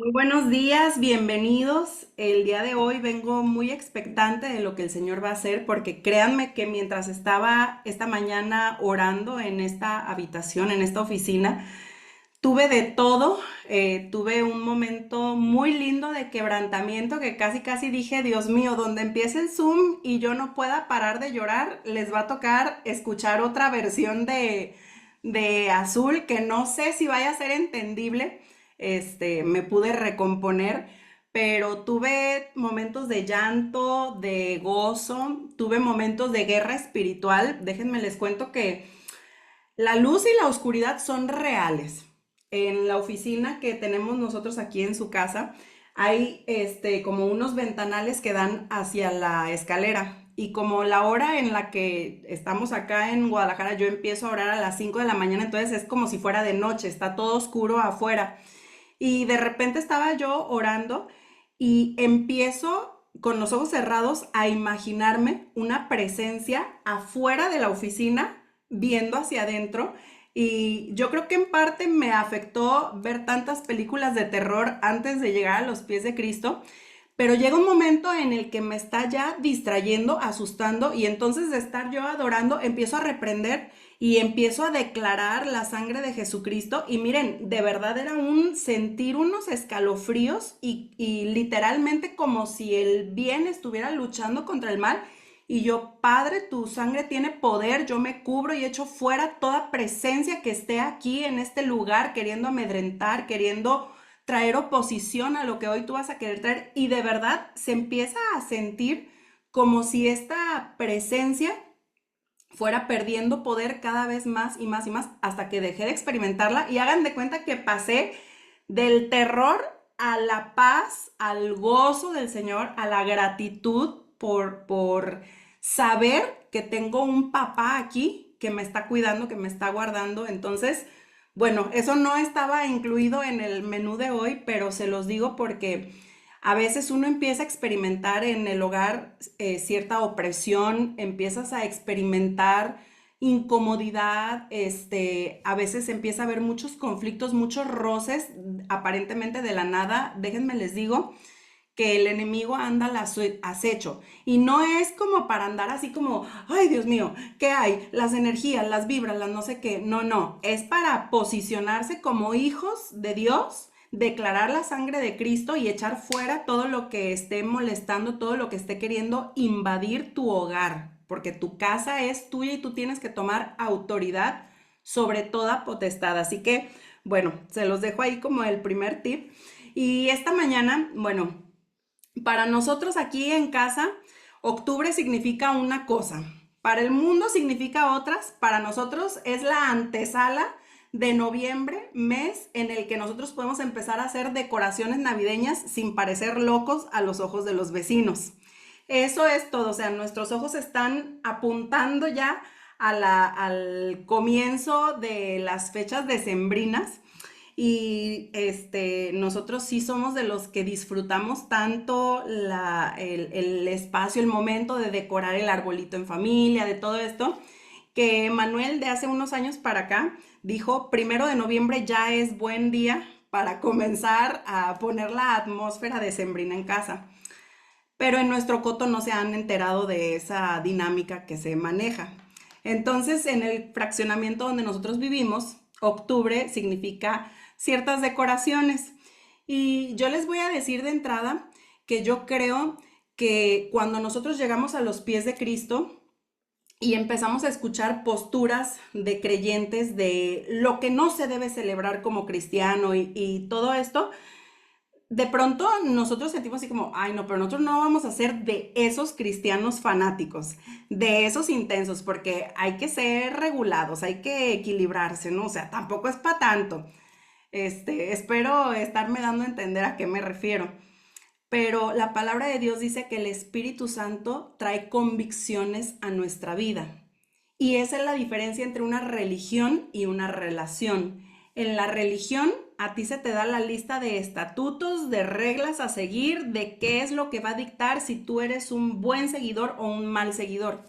Muy buenos días, bienvenidos. El día de hoy vengo muy expectante de lo que el Señor va a hacer, porque créanme que mientras estaba esta mañana orando en esta habitación, en esta oficina, tuve de todo. Tuve un momento muy lindo de quebrantamiento que casi casi dije, Dios mío, donde empiece el Zoom y yo no pueda parar de llorar, les va a tocar escuchar otra versión de Azul que no sé si vaya a ser entendible. Me pude recomponer, pero tuve momentos de llanto, de gozo, tuve momentos de guerra espiritual. Déjenme les cuento que la luz y la oscuridad son reales. En la oficina que tenemos nosotros aquí en su casa, hay como unos ventanales que dan hacia la escalera. Y como la hora en la que estamos acá en Guadalajara, yo empiezo a orar a las 5 de la mañana, entonces es como si fuera de noche, está todo oscuro afuera. Y de repente estaba yo orando y empiezo con los ojos cerrados a imaginarme una presencia afuera de la oficina viendo hacia adentro. Y yo creo que en parte me afectó ver tantas películas de terror antes de llegar a los pies de Cristo, pero llega un momento en el que me está ya distrayendo, asustando, y entonces de estar yo adorando, empiezo a reprender y empiezo a declarar la sangre de Jesucristo. Y miren, de verdad era un sentir unos escalofríos y literalmente como si el bien estuviera luchando contra el mal. Y yo, Padre, tu sangre tiene poder, yo me cubro y echo fuera toda presencia que esté aquí en este lugar queriendo amedrentar, queriendo traer oposición a lo que hoy tú vas a querer traer. Y de verdad se empieza a sentir como si esta presencia fuera perdiendo poder cada vez más y más y más hasta que dejé de experimentarla. Y hagan de cuenta que pasé del terror a la paz, al gozo del Señor, a la gratitud por saber que tengo un papá aquí que me está cuidando, que me está guardando. Entonces, bueno, eso no estaba incluido en el menú de hoy, pero se los digo porque a veces uno empieza a experimentar en el hogar cierta opresión, empiezas a experimentar incomodidad, a veces empieza a haber muchos conflictos, muchos roces, aparentemente de la nada. Déjenme les digo que el enemigo anda al acecho y no es como para andar así como, ay Dios mío, ¿qué hay? Las energías, las vibras, las no sé qué. No, no, es para posicionarse como hijos de Dios, declarar la sangre de Cristo y echar fuera todo lo que esté molestando, todo lo que esté queriendo invadir tu hogar, porque tu casa es tuya y tú tienes que tomar autoridad sobre toda potestad. Así que, bueno, se los dejo ahí como el primer tip. Y esta mañana, bueno, para nosotros aquí en casa, octubre significa una cosa, para el mundo significa otras, para nosotros es la antesala de noviembre, mes en el que nosotros podemos empezar a hacer decoraciones navideñas sin parecer locos a los ojos de los vecinos. Eso es todo, o sea, nuestros ojos están apuntando ya al comienzo de las fechas decembrinas. Y nosotros sí somos de los que disfrutamos tanto el espacio, el momento de decorar el arbolito en familia, de todo esto, que Manuel de hace unos años para acá dijo, 1 de noviembre ya es buen día para comenzar a poner la atmósfera decembrina en casa. Pero en nuestro coto no se han enterado de esa dinámica que se maneja. Entonces, en el fraccionamiento donde nosotros vivimos, octubre significa ciertas decoraciones. Y yo les voy a decir de entrada que yo creo que cuando nosotros llegamos a los pies de Cristo y empezamos a escuchar posturas de creyentes de lo que no se debe celebrar como cristiano y todo esto, de pronto nosotros sentimos así como, ay no, pero nosotros no vamos a ser de esos cristianos fanáticos, de esos intensos, porque hay que ser regulados, hay que equilibrarse, ¿no? O sea, tampoco es para tanto. Espero estarme dando a entender a qué me refiero. Pero la palabra de Dios dice que el Espíritu Santo trae convicciones a nuestra vida. Y esa es la diferencia entre una religión y una relación. En la religión a ti se te da la lista de estatutos, de reglas a seguir, de qué es lo que va a dictar si tú eres un buen seguidor o un mal seguidor.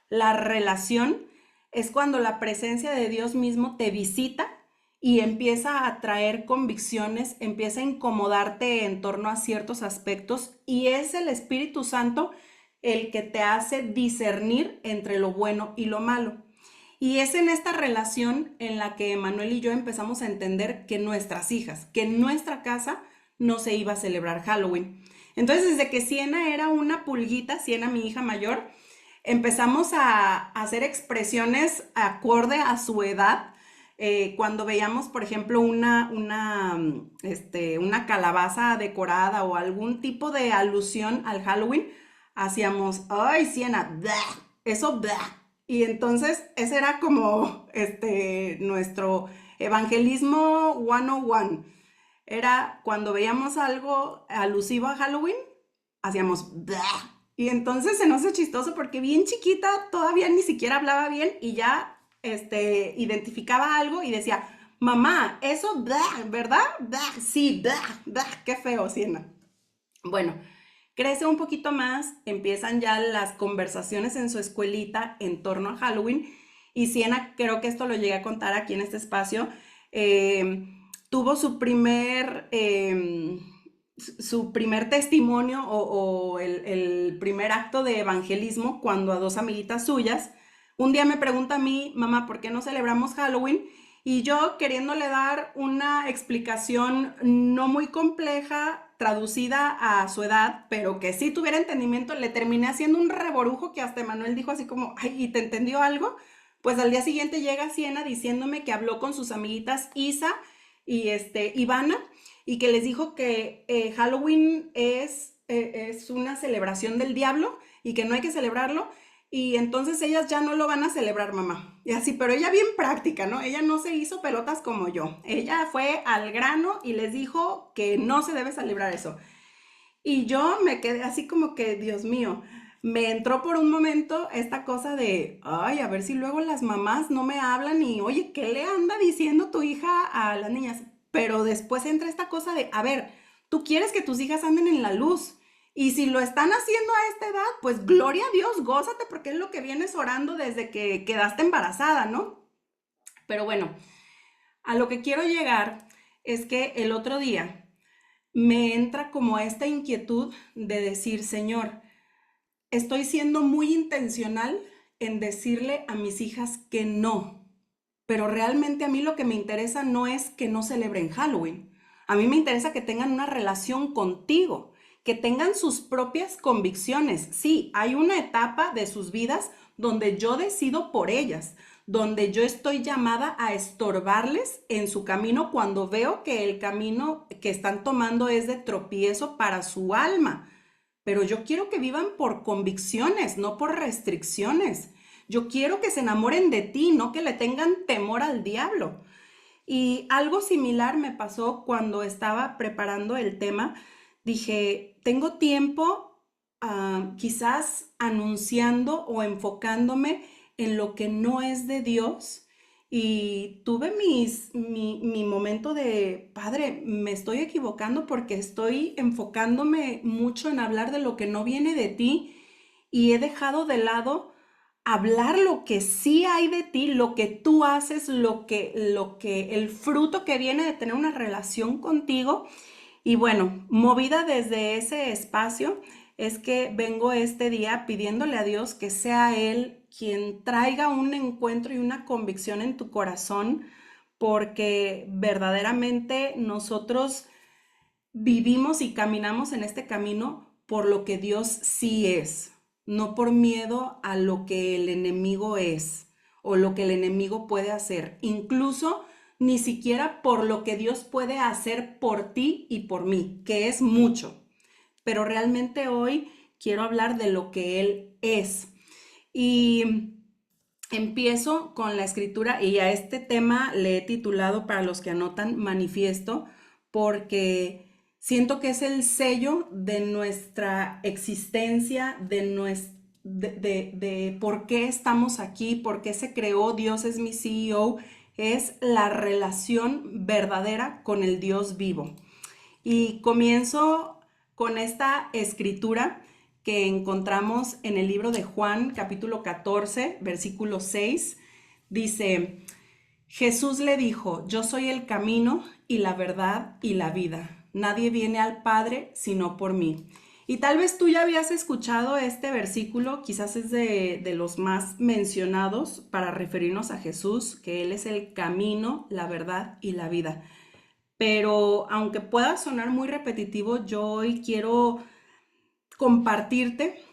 La relación es cuando la presencia de Dios mismo te visita y empieza a traer convicciones, empieza a incomodarte en torno a ciertos aspectos y es el Espíritu Santo el que te hace discernir entre lo bueno y lo malo. Y es en esta relación en la que Manuel y yo empezamos a entender que nuestras hijas, que en nuestra casa no se iba a celebrar Halloween. Entonces, desde que Siena era una pulguita, Siena, mi hija mayor, empezamos a hacer expresiones acorde a su edad. Cuando veíamos, por ejemplo, una calabaza decorada o algún tipo de alusión al Halloween, hacíamos, ay, Siena, blah, eso, blah. Y entonces ese era como nuestro evangelismo 101. Era cuando veíamos algo alusivo a Halloween, hacíamos "Blah". Y entonces se nos hace chistoso porque bien chiquita todavía ni siquiera hablaba bien y ya identificaba algo y decía, mamá, eso, blah, ¿verdad? Blah, sí, blah, blah, qué feo, Siena. Bueno, crece un poquito más, empiezan ya las conversaciones en su escuelita en torno a Halloween y Siena, creo que esto lo llegué a contar aquí en este espacio, eh, tuvo su primer testimonio o el primer acto de evangelismo cuando a dos amiguitas suyas, un día me pregunta a mí, mamá, ¿por qué no celebramos Halloween? Y yo queriéndole dar una explicación no muy compleja, traducida a su edad, pero que sí tuviera entendimiento, le terminé haciendo un reborujo que hasta Manuel dijo así como, ay, ¿y te entendió algo? Pues al día siguiente llega Siena diciéndome que habló con sus amiguitas Isa y Ivana y que les dijo que Halloween es una celebración del diablo y que no hay que celebrarlo y entonces ellas ya no lo van a celebrar, mamá. Y así, pero ella bien práctica, ¿no? Ella no se hizo pelotas como yo. Ella fue al grano y les dijo que no se debe celebrar eso. Y yo me quedé así como que, Dios mío, me entró por un momento esta cosa de, ay, a ver si luego las mamás no me hablan y, oye, ¿qué le anda diciendo tu hija a las niñas? Pero después entra esta cosa de, a ver, tú quieres que tus hijas anden en la luz. Y si lo están haciendo a esta edad, pues gloria a Dios, gózate porque es lo que vienes orando desde que quedaste embarazada, ¿no? Pero bueno, a lo que quiero llegar es que el otro día me entra como esta inquietud de decir, Señor, estoy siendo muy intencional en decirle a mis hijas que no, pero realmente a mí lo que me interesa no es que no celebren Halloween. A mí me interesa que tengan una relación contigo, que tengan sus propias convicciones. Sí, hay una etapa de sus vidas donde yo decido por ellas, donde yo estoy llamada a estorbarles en su camino cuando veo que el camino que están tomando es de tropiezo para su alma. Pero yo quiero que vivan por convicciones, no por restricciones. Yo quiero que se enamoren de ti, no que le tengan temor al diablo. Y algo similar me pasó cuando estaba preparando el tema. Dije, tengo tiempo quizás anunciando o enfocándome en lo que no es de Dios. Y tuve mi momento de, padre, me estoy equivocando porque estoy enfocándome mucho en hablar de lo que no viene de ti y he dejado de lado hablar lo que sí hay de ti, lo que tú haces, el fruto que viene de tener una relación contigo. Y bueno, movida desde ese espacio, es que vengo este día pidiéndole a Dios que sea Él quien traiga un encuentro y una convicción en tu corazón, porque verdaderamente nosotros vivimos y caminamos en este camino por lo que Dios sí es, no por miedo a lo que el enemigo es o lo que el enemigo puede hacer, incluso ni siquiera por lo que Dios puede hacer por ti y por mí, que es mucho. Pero realmente hoy quiero hablar de lo que Él es. Y empiezo con la escritura y a este tema le he titulado para los que anotan manifiesto porque siento que es el sello de nuestra existencia, de por qué estamos aquí, por qué se creó, Dios es mi CEO, es la relación verdadera con el Dios vivo. Y comienzo con esta escritura que encontramos en el libro de Juan, capítulo 14, versículo 6. Dice, Jesús le dijo, yo soy el camino y la verdad y la vida. Nadie viene al Padre sino por mí. Y tal vez tú ya habías escuchado este versículo, quizás es de los más mencionados para referirnos a Jesús, que Él es el camino, la verdad y la vida. Pero aunque pueda sonar muy repetitivo, yo hoy quiero compartirte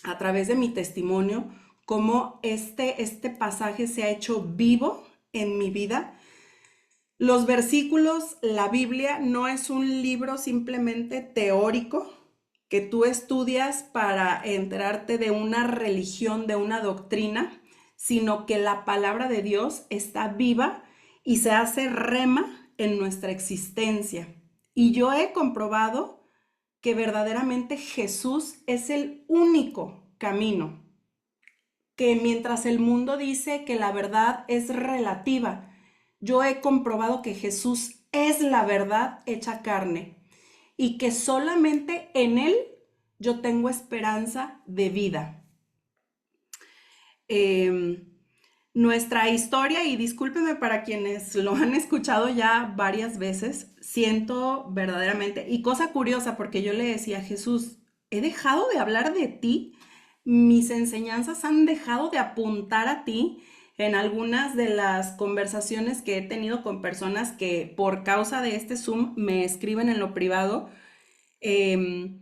a través de mi testimonio cómo este pasaje se ha hecho vivo en mi vida. Los versículos, la Biblia no es un libro simplemente teórico que tú estudias para enterarte de una religión, de una doctrina, sino que la palabra de Dios está viva y se hace rema en nuestra existencia. Y yo he comprobado que verdaderamente Jesús es el único camino, que mientras el mundo dice que la verdad es relativa, yo he comprobado que Jesús es la verdad hecha carne y que solamente en Él yo tengo esperanza de vida. Eh, Nuestra historia, y discúlpeme para quienes lo han escuchado ya varias veces, siento verdaderamente, y cosa curiosa, porque yo le decía a Jesús, he dejado de hablar de ti, mis enseñanzas han dejado de apuntar a ti en algunas de las conversaciones que he tenido con personas que por causa de este Zoom me escriben en lo privado. em,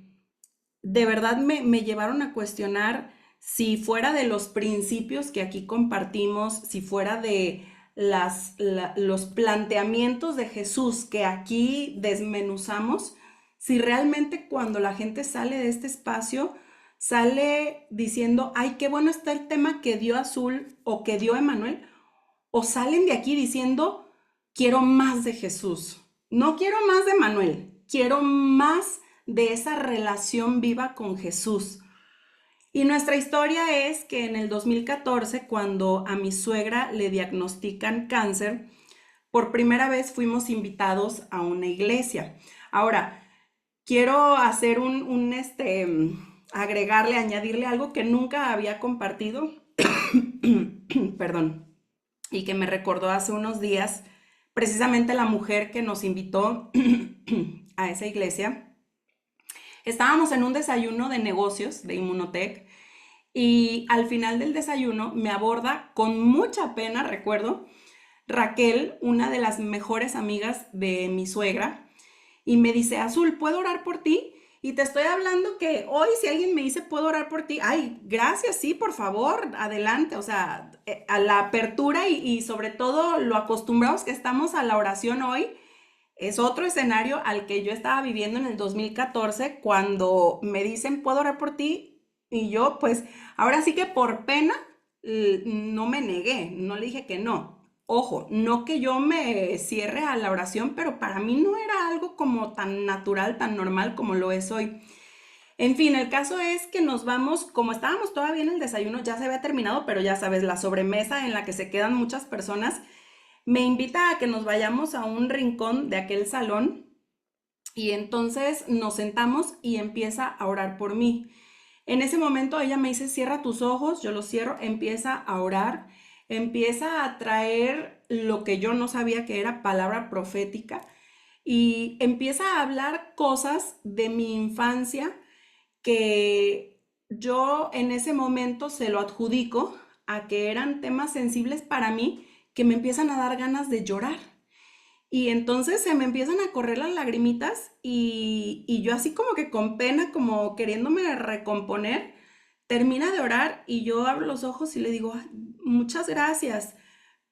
de verdad me llevaron a cuestionar si fuera de los principios que aquí compartimos, si fuera de los planteamientos de Jesús que aquí desmenuzamos, si realmente cuando la gente sale de este espacio, sale diciendo, ay, qué bueno está el tema que dio Azul o que dio Emanuel, o salen de aquí diciendo, quiero más de Jesús, no quiero más de Manuel, quiero más de esa relación viva con Jesús. Y nuestra historia es que en el 2014, cuando a mi suegra le diagnostican cáncer, por primera vez fuimos invitados a una iglesia. Ahora, quiero hacer agregarle, añadirle algo que nunca había compartido, perdón, y que me recordó hace unos días, precisamente la mujer que nos invitó a esa iglesia. Estábamos en un desayuno de negocios de Inmunotech y al final del desayuno me aborda con mucha pena, recuerdo, Raquel, una de las mejores amigas de mi suegra, y me dice, Azul, ¿puedo orar por ti? Y te estoy hablando que hoy si alguien me dice, ¿puedo orar por ti? Ay, gracias, sí, por favor, adelante. O sea, a la apertura y sobre todo lo acostumbrados que estamos a la oración hoy, es otro escenario al que yo estaba viviendo en el 2014 cuando me dicen, ¿puedo orar por ti? Y yo, pues, ahora sí que por pena no me negué, no le dije que no. Ojo, no que yo me cierre a la oración, pero para mí no era algo como tan natural, tan normal como lo es hoy. En fin, el caso es que nos vamos, como estábamos todavía en el desayuno, ya se había terminado, pero ya sabes, la sobremesa en la que se quedan muchas personas, me invita a que nos vayamos a un rincón de aquel salón y entonces nos sentamos y empieza a orar por mí. En ese momento ella me dice, cierra tus ojos, yo los cierro, empieza a orar, empieza a traer lo que yo no sabía que era palabra profética y empieza a hablar cosas de mi infancia que yo en ese momento se lo adjudico a que eran temas sensibles para mí que me empiezan a dar ganas de llorar. Y entonces se me empiezan a correr las lagrimitas y yo así como que con pena, como queriéndome recomponer, termina de orar y yo abro los ojos y le digo, "Ay, muchas gracias,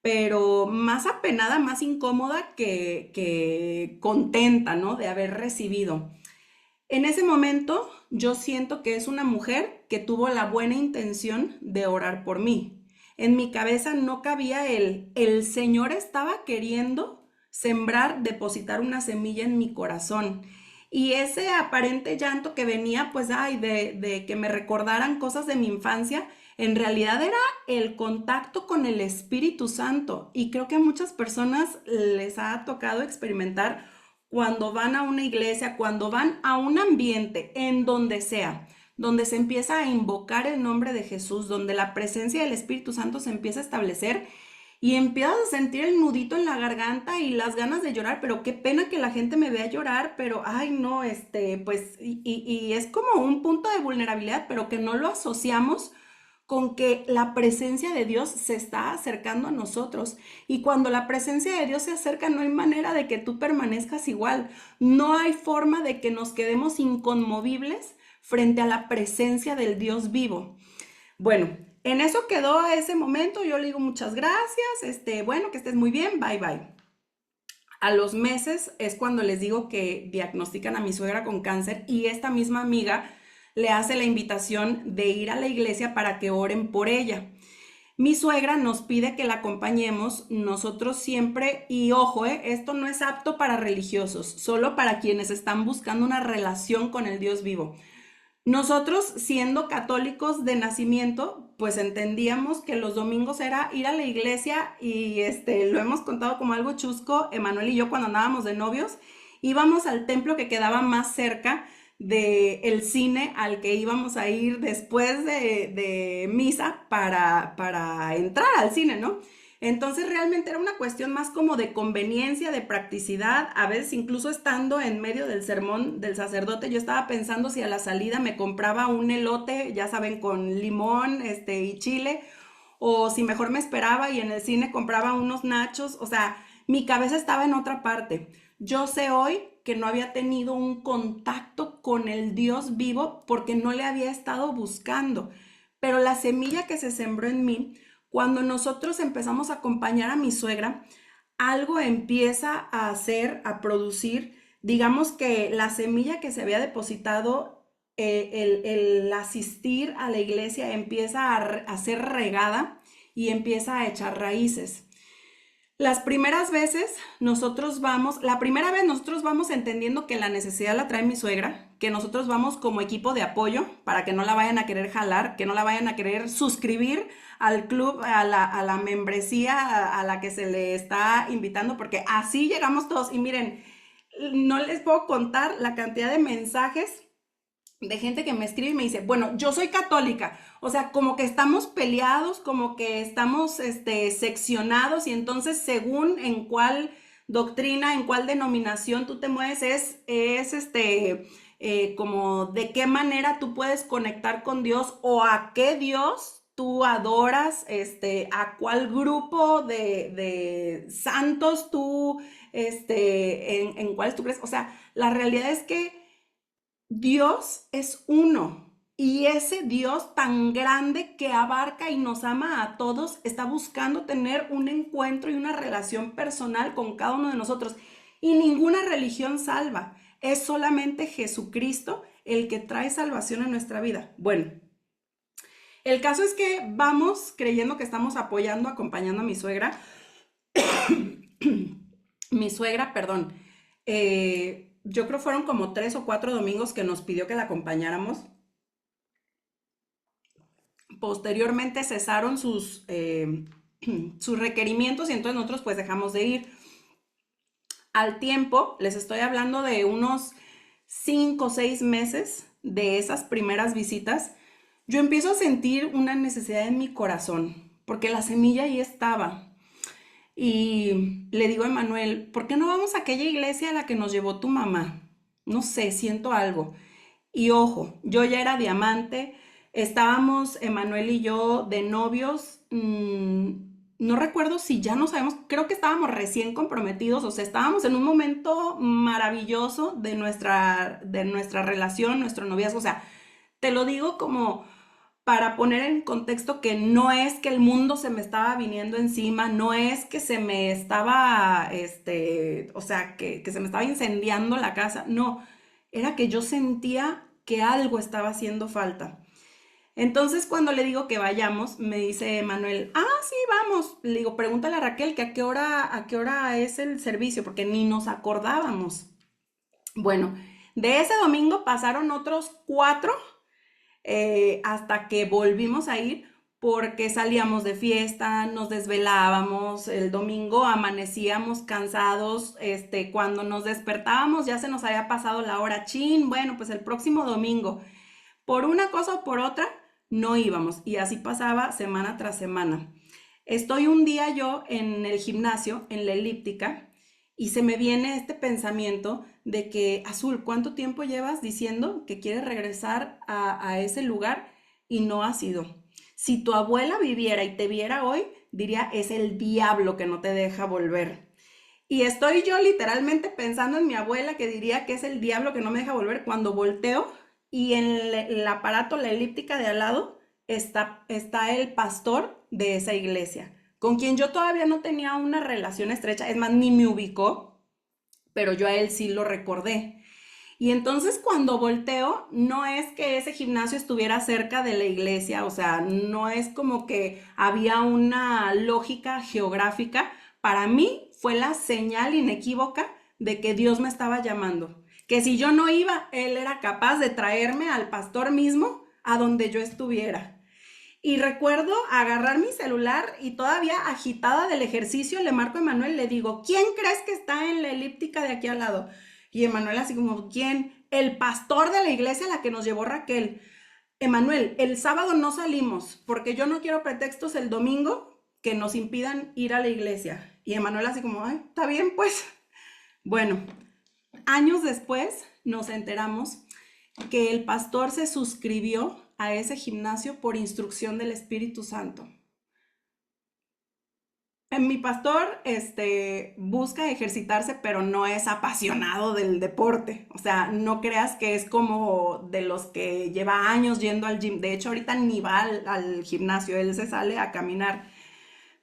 pero más apenada, más incómoda que contenta, ¿no? De haber recibido. En ese momento yo siento que es una mujer que tuvo la buena intención de orar por mí. En mi cabeza no cabía el Señor estaba queriendo sembrar, depositar una semilla en mi corazón. Y ese aparente llanto que venía, pues, ay, de que me recordaran cosas de mi infancia, en realidad era el contacto con el Espíritu Santo. Y creo que a muchas personas les ha tocado experimentar cuando van a una iglesia, cuando van a un ambiente, en donde sea, donde se empieza a invocar el nombre de Jesús, donde la presencia del Espíritu Santo se empieza a establecer y empiezas a sentir el nudito en la garganta y las ganas de llorar, pero qué pena que la gente me vea llorar, pero ay no, pues, y es como un punto de vulnerabilidad, pero que no lo asociamos con que la presencia de Dios se está acercando a nosotros. Y cuando la presencia de Dios se acerca, no hay manera de que tú permanezcas igual. No hay forma de que nos quedemos inconmovibles frente a la presencia del Dios vivo. Bueno, en eso quedó a ese momento. Yo le digo muchas gracias, bueno, que estés muy bien, bye bye. A los meses es cuando les digo que diagnostican a mi suegra con cáncer y esta misma amiga le hace la invitación de ir a la iglesia para que oren por ella. Mi suegra nos pide que la acompañemos, nosotros siempre, y ojo, esto no es apto para religiosos, solo para quienes están buscando una relación con el Dios vivo. Nosotros, siendo católicos de nacimiento, pues entendíamos que los domingos era ir a la iglesia y lo hemos contado como algo chusco. Emanuel y yo, cuando andábamos de novios, íbamos al templo que quedaba más cerca del cine al que íbamos a ir después de misa para entrar al cine, ¿no? Entonces realmente era una cuestión más como de conveniencia, de practicidad. A veces incluso estando en medio del sermón del sacerdote, yo estaba pensando si a la salida me compraba un elote, ya saben, con limón, y chile, o si mejor me esperaba y en el cine compraba unos nachos. O sea, mi cabeza estaba en otra parte. Yo sé hoy que no había tenido un contacto con el Dios vivo porque no le había estado buscando. Pero la semilla que se sembró en mí, cuando nosotros empezamos a acompañar a mi suegra, algo empieza a hacer, a producir, digamos que la semilla que se había depositado, el asistir a la iglesia empieza a ser regada y empieza a echar raíces. Las primeras veces la primera vez nosotros vamos entendiendo que la necesidad la trae mi suegra, que nosotros vamos como equipo de apoyo para que no la vayan a querer jalar, que no la vayan a querer suscribir al club, a la membresía a la que se le está invitando, porque así llegamos todos. Y miren, no les puedo contar la cantidad de mensajes de gente que me escribe y me dice, bueno, yo soy católica, o sea, como que estamos peleados, como que estamos seccionados y entonces según en cuál doctrina, en cuál denominación tú te mueves, como de qué manera tú puedes conectar con Dios o a qué Dios tú adoras, a cuál grupo de santos tú, en cuáles tú crees. O sea, la realidad es que Dios es uno y ese Dios tan grande que abarca y nos ama a todos está buscando tener un encuentro y una relación personal con cada uno de nosotros. Y ninguna religión salva, es solamente Jesucristo el que trae salvación a nuestra vida. Bueno, el caso es que vamos creyendo que estamos apoyando, acompañando a mi suegra. Mi suegra, perdón, yo creo fueron como 3 o 4 domingos que nos pidió que la acompañáramos. Posteriormente cesaron sus requerimientos y entonces nosotros pues dejamos de ir. Al tiempo, les estoy hablando de unos 5 o 6 meses de esas primeras visitas, yo empiezo a sentir una necesidad en mi corazón, porque la semilla ahí estaba. Y le digo a Emanuel, ¿por qué no vamos a aquella iglesia a la que nos llevó tu mamá? No sé, siento algo. Y ojo, yo ya era diamante, estábamos Emanuel y yo de novios, no recuerdo si ya nos sabemos, creo que estábamos recién comprometidos, o sea, estábamos en un momento maravilloso de nuestra relación, nuestro noviazgo. O sea, te lo digo como para poner en contexto que no es que el mundo se me estaba viniendo encima, no es que se me estaba, o sea, que se me estaba incendiando la casa, no, era que yo sentía que algo estaba haciendo falta. Entonces, cuando le digo que vayamos, me dice Manuel, ah, sí, vamos. Le digo, pregúntale a Raquel que a qué hora es el servicio, porque ni nos acordábamos. Bueno, de ese domingo pasaron otros 4 hasta que volvimos a ir porque salíamos de fiesta, nos desvelábamos, el domingo amanecíamos cansados, cuando nos despertábamos ya se nos había pasado la hora, chin, bueno, pues el próximo domingo, por una cosa o por otra, no íbamos y así pasaba semana tras semana. Estoy un día yo en el gimnasio, en la elíptica, y se me viene este pensamiento de que, Azul, ¿cuánto tiempo llevas diciendo que quieres regresar a ese lugar y no has ido? Si tu abuela viviera y te viera hoy, diría, es el diablo que no te deja volver. Y estoy yo literalmente pensando en mi abuela que diría que es el diablo que no me deja volver cuando volteo y en el aparato, la elíptica de al lado, está el pastor de esa iglesia, con quien yo todavía no tenía una relación estrecha, es más, ni me ubicó, pero yo a él sí lo recordé. Y entonces cuando volteo, no es que ese gimnasio estuviera cerca de la iglesia, o sea, no es como que había una lógica geográfica. Para mí fue la señal inequívoca de que Dios me estaba llamando. Que si yo no iba, Él era capaz de traerme al pastor mismo a donde yo estuviera. Y recuerdo agarrar mi celular y todavía agitada del ejercicio le marco a Emanuel, le digo, ¿quién crees que está en la elíptica de aquí al lado? Y Emanuel así como, ¿quién? El pastor de la iglesia a la que nos llevó Raquel. Emanuel, el sábado no salimos porque yo no quiero pretextos el domingo que nos impidan ir a la iglesia. Y Emanuel así como, ay, está bien pues. Bueno, años después nos enteramos que el pastor se suscribió a ese gimnasio por instrucción del Espíritu Santo. Mi pastor busca ejercitarse, pero no es apasionado del deporte. O sea, no creas que es como de los que lleva años yendo al gym. De hecho, ahorita ni va al gimnasio, él se sale a caminar.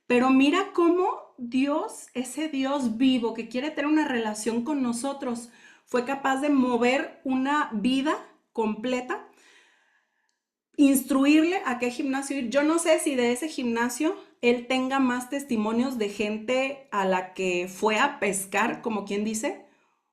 Pero mira cómo Dios, ese Dios vivo que quiere tener una relación con nosotros, fue capaz de mover una vida completa, instruirle a qué gimnasio ir. Yo no sé si de ese gimnasio él tenga más testimonios de gente a la que fue a pescar, como quien dice,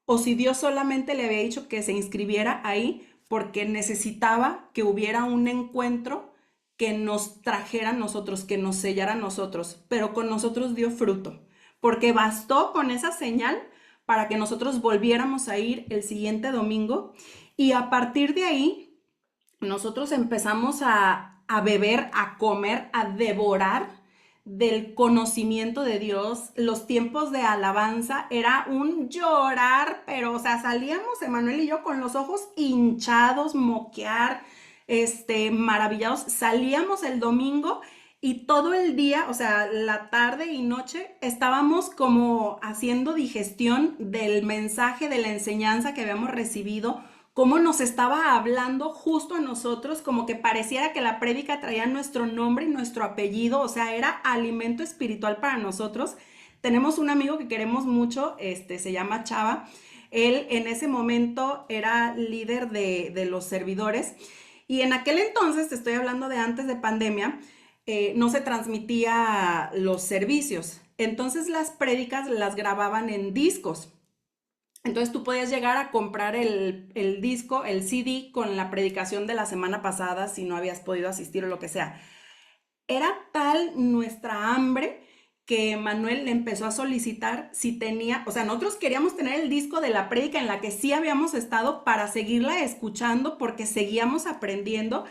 o si Dios solamente le había dicho que se inscribiera ahí porque necesitaba que hubiera un encuentro que nos trajera a nosotros, que nos sellara a nosotros, pero con nosotros dio fruto, porque bastó con esa señal para que nosotros volviéramos a ir el siguiente domingo y a partir de ahí nosotros empezamos a beber, a comer, a devorar del conocimiento de Dios. Los tiempos de alabanza era un llorar, pero o sea, salíamos Emanuel y yo con los ojos hinchados, moquear, maravillados. Salíamos el domingo y todo el día, o sea, la tarde y noche, estábamos como haciendo digestión del mensaje, de la enseñanza que habíamos recibido, cómo nos estaba hablando justo a nosotros, como que pareciera que la prédica traía nuestro nombre y nuestro apellido, o sea, era alimento espiritual para nosotros. Tenemos un amigo que queremos mucho, se llama Chava. Él en ese momento era líder de los servidores y en aquel entonces, te estoy hablando de antes de pandemia, no se transmitía los servicios. Entonces las prédicas las grababan en discos. Entonces tú podías llegar a comprar el disco, el CD con la predicación de la semana pasada si no habías podido asistir o lo que sea. Era tal nuestra hambre que Manuel le empezó a solicitar si tenía, o sea, nosotros queríamos tener el disco de la prédica en la que sí habíamos estado para seguirla escuchando porque seguíamos aprendiendo.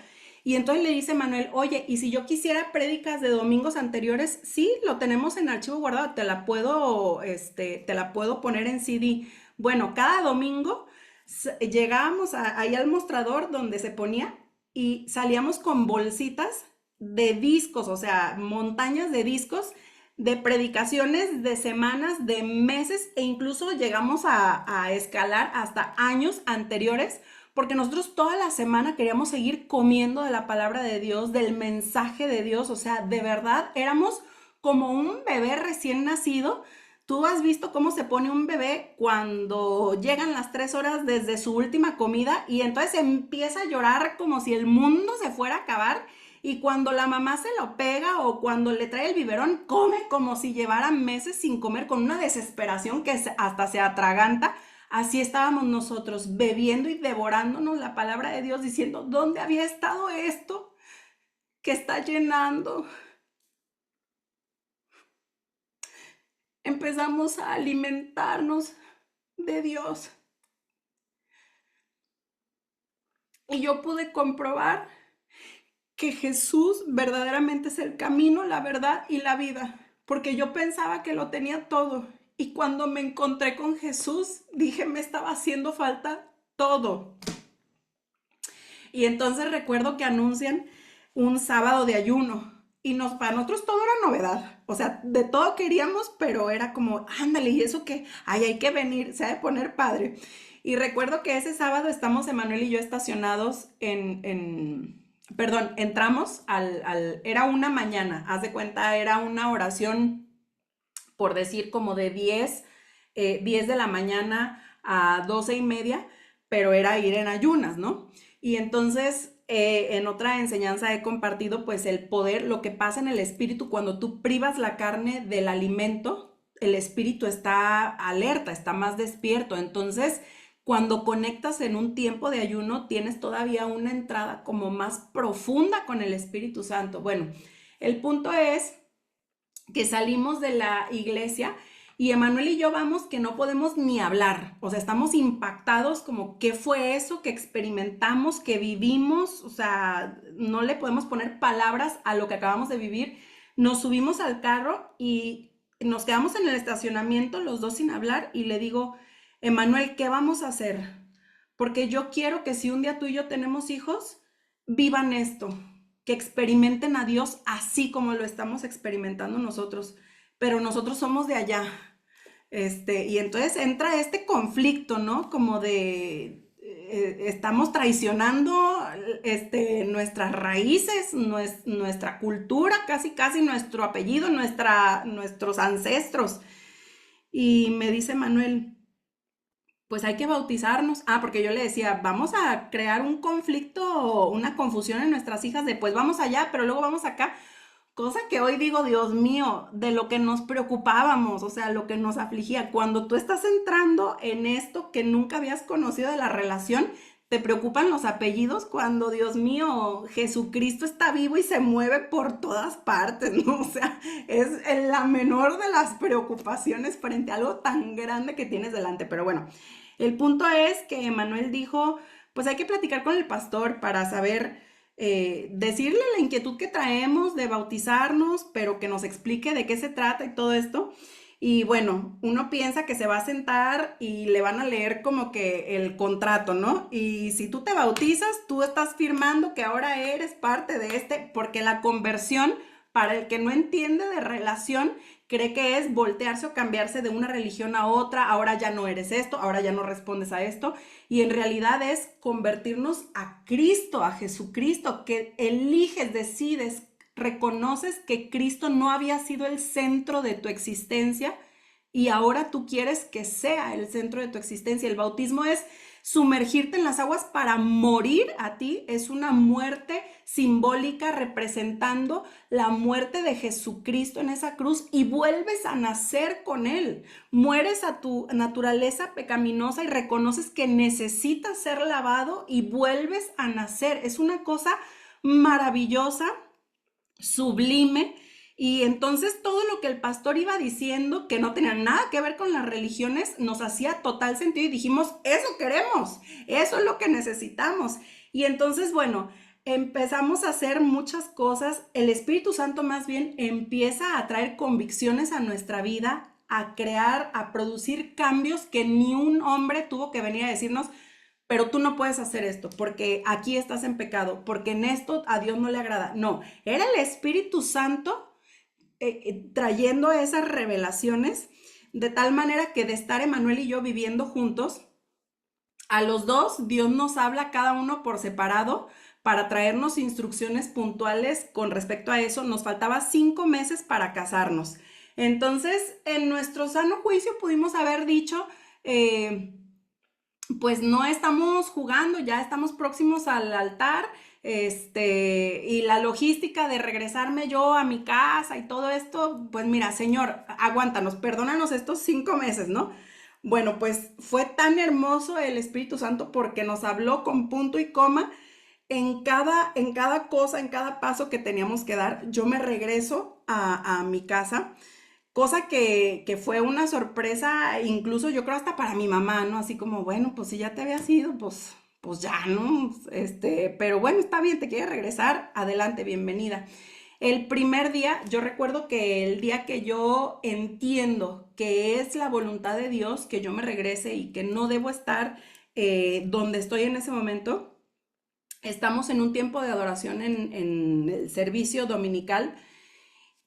Y entonces le dice Manuel, oye, y si yo quisiera prédicas de domingos anteriores, sí, lo tenemos en archivo guardado, te la puedo poner en CD. Bueno, cada domingo llegábamos ahí al mostrador donde se ponía y salíamos con bolsitas de discos, o sea, montañas de discos, de predicaciones de semanas, de meses e incluso llegamos a escalar hasta años anteriores porque nosotros toda la semana queríamos seguir comiendo de la palabra de Dios, del mensaje de Dios, o sea, de verdad éramos como un bebé recién nacido. Tú has visto cómo se pone un bebé cuando llegan las 3 horas desde su última comida y entonces empieza a llorar como si el mundo se fuera a acabar y cuando la mamá se lo pega o cuando le trae el biberón, come como si llevara meses sin comer con una desesperación que hasta se atraganta. Así estábamos nosotros bebiendo y devorándonos la palabra de Dios diciendo, ¿dónde había estado esto que está llenando? Empezamos a alimentarnos de Dios. Y yo pude comprobar que Jesús verdaderamente es el camino, la verdad y la vida, porque yo pensaba que lo tenía todo. Y cuando me encontré con Jesús, dije, me estaba haciendo falta todo. Y entonces recuerdo que anuncian un sábado de ayuno. Y para nosotros todo era novedad. O sea, de todo queríamos, pero era como, ándale, ¿y eso qué? Ay, hay que venir, se ha de poner padre. Y recuerdo que ese sábado estamos Emanuel y yo estacionados perdón, entramos era una mañana, haz de cuenta, era una oración, por decir, como de 10 de la mañana a 12:30, pero era ir en ayunas, ¿no? Y entonces, en otra enseñanza he compartido pues el poder, lo que pasa en el espíritu cuando tú privas la carne del alimento, el espíritu está alerta, está más despierto. Entonces, cuando conectas en un tiempo de ayuno, tienes todavía una entrada como más profunda con el Espíritu Santo. Bueno, el punto es que salimos de la iglesia y Emanuel y yo vamos que no podemos ni hablar, o sea, estamos impactados como qué fue eso que experimentamos, que vivimos, o sea, no le podemos poner palabras a lo que acabamos de vivir. Nos subimos al carro y nos quedamos en el estacionamiento los dos sin hablar y le digo, Emanuel, ¿qué vamos a hacer? Porque yo quiero que si un día tú y yo tenemos hijos, vivan esto, que experimenten a Dios así como lo estamos experimentando nosotros, pero nosotros somos de allá. Y entonces entra este conflicto, ¿no? Como de estamos traicionando nuestras raíces, nuestra cultura, casi casi nuestro apellido, nuestros ancestros. Y me dice Manuel, pues hay que bautizarnos. Ah, porque yo le decía, vamos a crear un conflicto, una confusión en nuestras hijas de pues vamos allá, pero luego vamos acá. Cosa que hoy digo, Dios mío, de lo que nos preocupábamos, o sea, lo que nos afligía. Cuando tú estás entrando en esto que nunca habías conocido de la relación, te preocupan los apellidos cuando, Dios mío, Jesucristo está vivo y se mueve por todas partes, ¿no? O sea, es la menor de las preocupaciones frente a algo tan grande que tienes delante. Pero bueno, el punto es que Emanuel dijo, pues hay que platicar con el pastor para saber, decirle la inquietud que traemos de bautizarnos, pero que nos explique de qué se trata y todo esto. Y bueno, uno piensa que se va a sentar y le van a leer como que el contrato, ¿no? Y si tú te bautizas, tú estás firmando que ahora eres parte de porque la conversión, para el que no entiende de relación, cree que es voltearse o cambiarse de una religión a otra, ahora ya no eres esto, ahora ya no respondes a esto, y en realidad es convertirnos a Cristo, a Jesucristo, que eliges, decides, reconoces que Cristo no había sido el centro de tu existencia y ahora tú quieres que sea el centro de tu existencia. El bautismo es sumergirte en las aguas para morir a ti, es una muerte simbólica representando la muerte de Jesucristo en esa cruz y vuelves a nacer con Él. Mueres a tu naturaleza pecaminosa y reconoces que necesitas ser lavado y vuelves a nacer. Es una cosa maravillosa, sublime. Y entonces todo lo que el pastor iba diciendo, que no tenía nada que ver con las religiones, nos hacía total sentido y dijimos, eso queremos, eso es lo que necesitamos. Y entonces, bueno, empezamos a hacer muchas cosas. El Espíritu Santo más bien empieza a traer convicciones a nuestra vida, a crear, a producir cambios que ni un hombre tuvo que venir a decirnos, pero tú no puedes hacer esto porque aquí estás en pecado, porque en esto a Dios no le agrada. No, era el Espíritu Santo trayendo esas revelaciones, de tal manera que de estar Emanuel y yo viviendo juntos, a los dos Dios nos habla cada uno por separado para traernos instrucciones puntuales con respecto a eso. Nos faltaba 5 meses para casarnos. Entonces, en nuestro sano juicio pudimos haber dicho, pues no estamos jugando, ya estamos próximos al altar, y la logística de regresarme yo a mi casa y todo esto, pues mira, Señor, aguántanos, perdónanos estos 5 meses, ¿no? Bueno, pues fue tan hermoso el Espíritu Santo porque nos habló con punto y coma en cada cosa, en cada paso que teníamos que dar. Yo me regreso a mi casa. Cosa que fue una sorpresa, incluso yo creo hasta para mi mamá, ¿no? Así como, bueno, pues si ya te habías ido, pues pues ya, ¿no? Pero bueno, está bien, te quieres regresar, adelante, bienvenida. El primer día, yo recuerdo que el día que yo entiendo que es la voluntad de Dios que yo me regrese y que no debo estar donde estoy en ese momento, estamos en un tiempo de adoración en el servicio dominical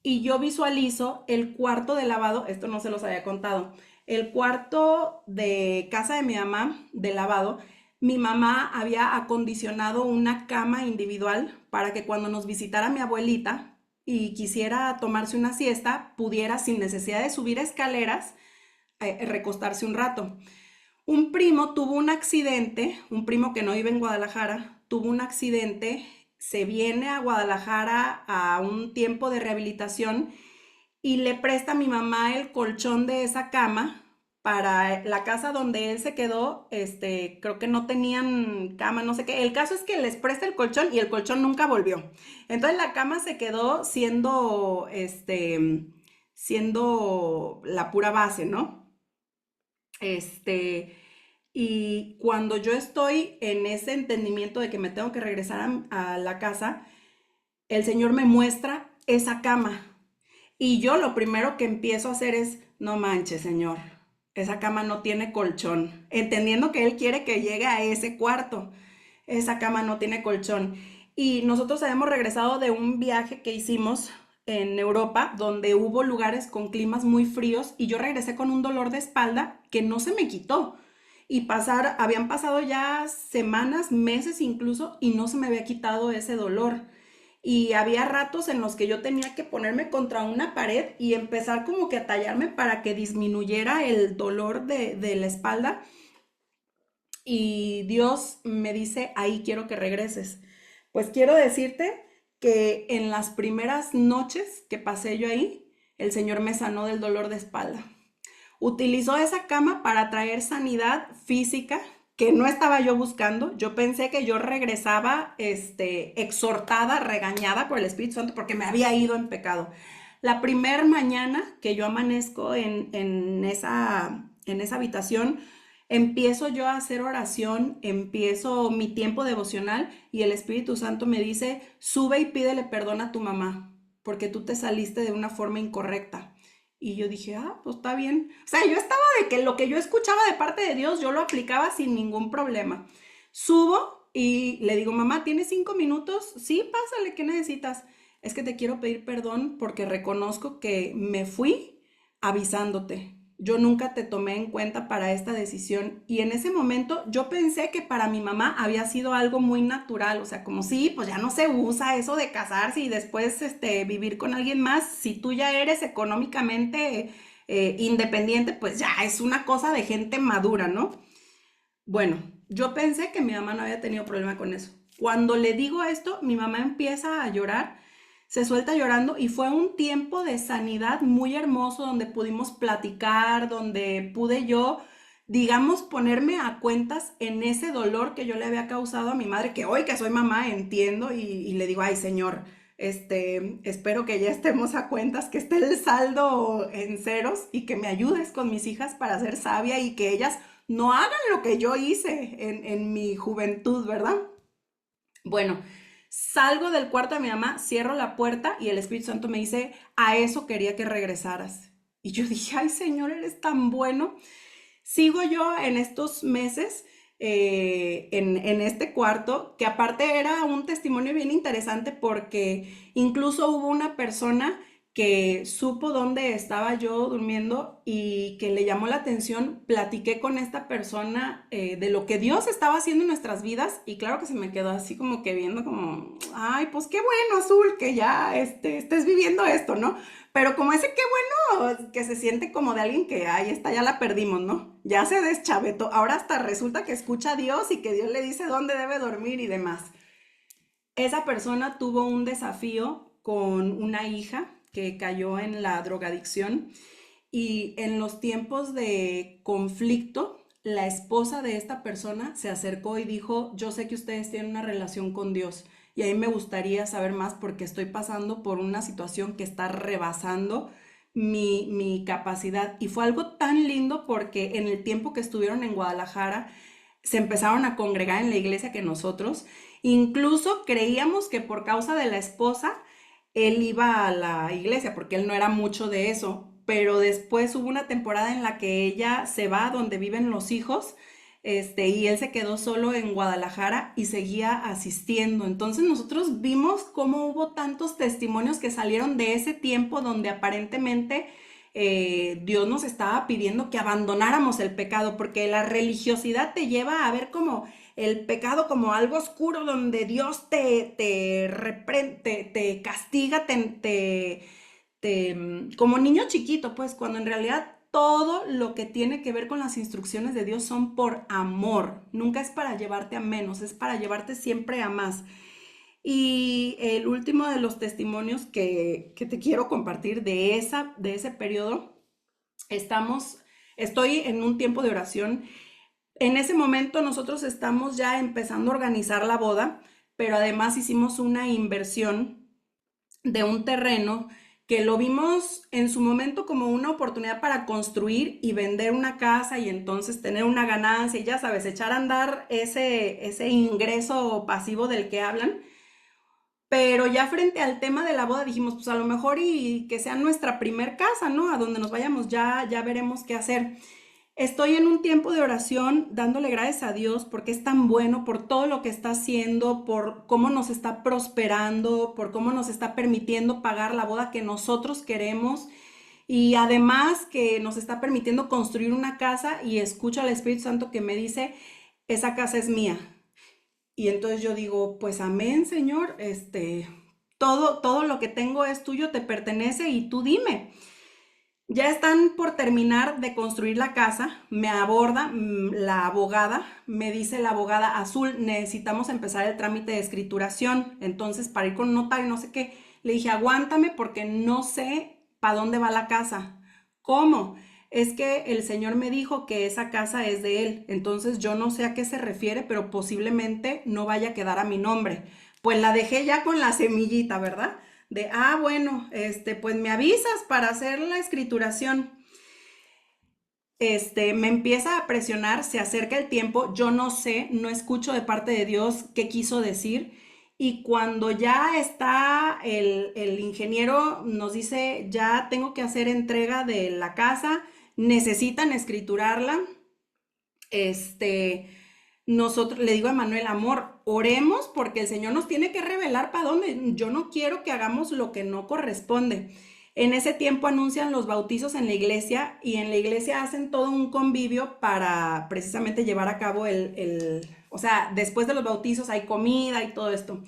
y yo visualizo el cuarto de lavado, esto no se los había contado, el cuarto de casa de mi mamá de lavado. Mi mamá había acondicionado una cama individual para que cuando nos visitara mi abuelita y quisiera tomarse una siesta, pudiera sin necesidad de subir escaleras, recostarse un rato. Un primo tuvo un accidente, un primo que no vive en Guadalajara, tuvo un accidente, se viene a Guadalajara a un tiempo de rehabilitación y le presta a mi mamá el colchón de esa cama para la casa donde él se quedó, creo que no tenían cama, no sé qué. El caso es que les presta el colchón y el colchón nunca volvió. Entonces la cama se quedó siendo la pura base, ¿no? Este, y cuando yo estoy en ese entendimiento de que me tengo que regresar a la casa, el Señor me muestra esa cama. Y yo lo primero que empiezo a hacer es, no manches, Señor, esa cama no tiene colchón. Entendiendo que Él quiere que llegue a ese cuarto. Esa cama no tiene colchón. Y nosotros habíamos regresado de un viaje que hicimos en Europa, donde hubo lugares con climas muy fríos, y yo regresé con un dolor de espalda que no se me quitó. Y habían pasado ya semanas, meses incluso, y no se me había quitado ese dolor. Y había ratos en los que yo tenía que ponerme contra una pared y empezar como que a tallarme para que disminuyera el dolor de la espalda. Y Dios me dice, ahí quiero que regreses. Pues quiero decirte que en las primeras noches que pasé yo ahí, el Señor me sanó del dolor de espalda. Utilizó esa cama para traer sanidad física que no estaba yo buscando. Yo pensé que yo regresaba, exhortada, regañada por el Espíritu Santo porque me había ido en pecado. La primer mañana que yo amanezco en esa habitación, empiezo yo a hacer oración, empiezo mi tiempo devocional y el Espíritu Santo me dice, sube y pídele perdón a tu mamá porque tú te saliste de una forma incorrecta. Y yo dije, pues está bien. O sea, yo estaba de que lo que yo escuchaba de parte de Dios, yo lo aplicaba sin ningún problema. Subo y le digo, mamá, ¿tienes 5 minutos? Sí, pásale, ¿qué necesitas? Es que te quiero pedir perdón porque reconozco que me fui avisándote. Yo nunca te tomé en cuenta para esta decisión y en ese momento yo pensé que para mi mamá había sido algo muy natural, o sea, como sí, pues ya no se usa eso de casarse y después vivir con alguien más, si tú ya eres económicamente independiente, pues ya es una cosa de gente madura, ¿no? Bueno, yo pensé que mi mamá no había tenido problema con eso. Cuando le digo esto, mi mamá empieza a llorar, se suelta llorando y fue un tiempo de sanidad muy hermoso donde pudimos platicar, donde pude yo, digamos, ponerme a cuentas en ese dolor que yo le había causado a mi madre, que hoy que soy mamá entiendo y le digo, ay Señor, espero que ya estemos a cuentas, que esté el saldo en ceros y que me ayudes con mis hijas para ser sabia y que ellas no hagan lo que yo hice en mi juventud, ¿verdad? Bueno, salgo del cuarto de mi mamá, cierro la puerta y el Espíritu Santo me dice, a eso quería que regresaras. Y yo dije, ay Señor, eres tan bueno. Sigo yo en estos meses en este cuarto, que aparte era un testimonio bien interesante porque incluso hubo una persona que supo dónde estaba yo durmiendo y que le llamó la atención, platiqué con esta persona de lo que Dios estaba haciendo en nuestras vidas y claro que se me quedó así como que viendo como, ay, pues qué bueno, Azul, que ya estés viviendo esto, ¿no? Pero como ese qué bueno, que se siente como de alguien que, ay, esta ya la perdimos, ¿no? Ya se deschavetó. Ahora hasta resulta que escucha a Dios y que Dios le dice dónde debe dormir y demás. Esa persona tuvo un desafío con una hija que cayó en la drogadicción y en los tiempos de conflicto, la esposa de esta persona se acercó y dijo, yo sé que ustedes tienen una relación con Dios y a mí me gustaría saber más porque estoy pasando por una situación que está rebasando mi capacidad. Y fue algo tan lindo porque en el tiempo que estuvieron en Guadalajara, se empezaron a congregar en la iglesia que nosotros. Incluso creíamos que por causa de la esposa, él iba a la iglesia, porque él no era mucho de eso. Pero después hubo una temporada en la que ella se va a donde viven los hijos, y él se quedó solo en Guadalajara y seguía asistiendo. Entonces nosotros vimos cómo hubo tantos testimonios que salieron de ese tiempo donde aparentemente Dios nos estaba pidiendo que abandonáramos el pecado, porque la religiosidad te lleva a ver como el pecado como algo oscuro donde Dios te castiga, como niño chiquito, pues cuando en realidad todo lo que tiene que ver con las instrucciones de Dios son por amor. Nunca es para llevarte a menos, es para llevarte siempre a más. Y el último de los testimonios que te quiero compartir de ese periodo, estamos, estoy en un tiempo de oración. En ese momento nosotros estamos ya empezando a organizar la boda, pero además hicimos una inversión de un terreno que lo vimos en su momento como una oportunidad para construir y vender una casa y entonces tener una ganancia y ya sabes, echar a andar ese ingreso pasivo del que hablan. Pero ya frente al tema de la boda dijimos, pues a lo mejor y que sea nuestra primer casa, ¿no? A donde nos vayamos ya veremos qué hacer. Estoy en un tiempo de oración dándole gracias a Dios porque es tan bueno por todo lo que está haciendo, por cómo nos está prosperando, por cómo nos está permitiendo pagar la boda que nosotros queremos y además que nos está permitiendo construir una casa y escucho al Espíritu Santo que me dice, esa casa es mía. Y entonces yo digo, pues amén, Señor, todo lo que tengo es tuyo, te pertenece y tú dime. Ya están por terminar de construir la casa, me aborda la abogada, me dice la abogada Azul, necesitamos empezar el trámite de escrituración, entonces para ir con un notario, no sé qué, le dije aguántame porque no sé para dónde va la casa. ¿Cómo? Es que el señor me dijo que esa casa es de él, entonces yo no sé a qué se refiere, pero posiblemente no vaya a quedar a mi nombre. Pues la dejé ya con la semillita, ¿verdad? De, bueno, pues me avisas para hacer la escrituración. Me empieza a presionar, se acerca el tiempo, yo no sé, no escucho de parte de Dios qué quiso decir. Y cuando ya está el ingeniero, nos dice, ya tengo que hacer entrega de la casa, necesitan escriturarla. Este, nosotros le digo a Manuel, amor, oremos porque el Señor nos tiene que revelar para dónde. Yo no quiero que hagamos lo que no corresponde. En ese tiempo anuncian los bautizos en la iglesia y en la iglesia hacen todo un convivio para precisamente llevar a cabo o sea, después de los bautizos hay comida y todo esto.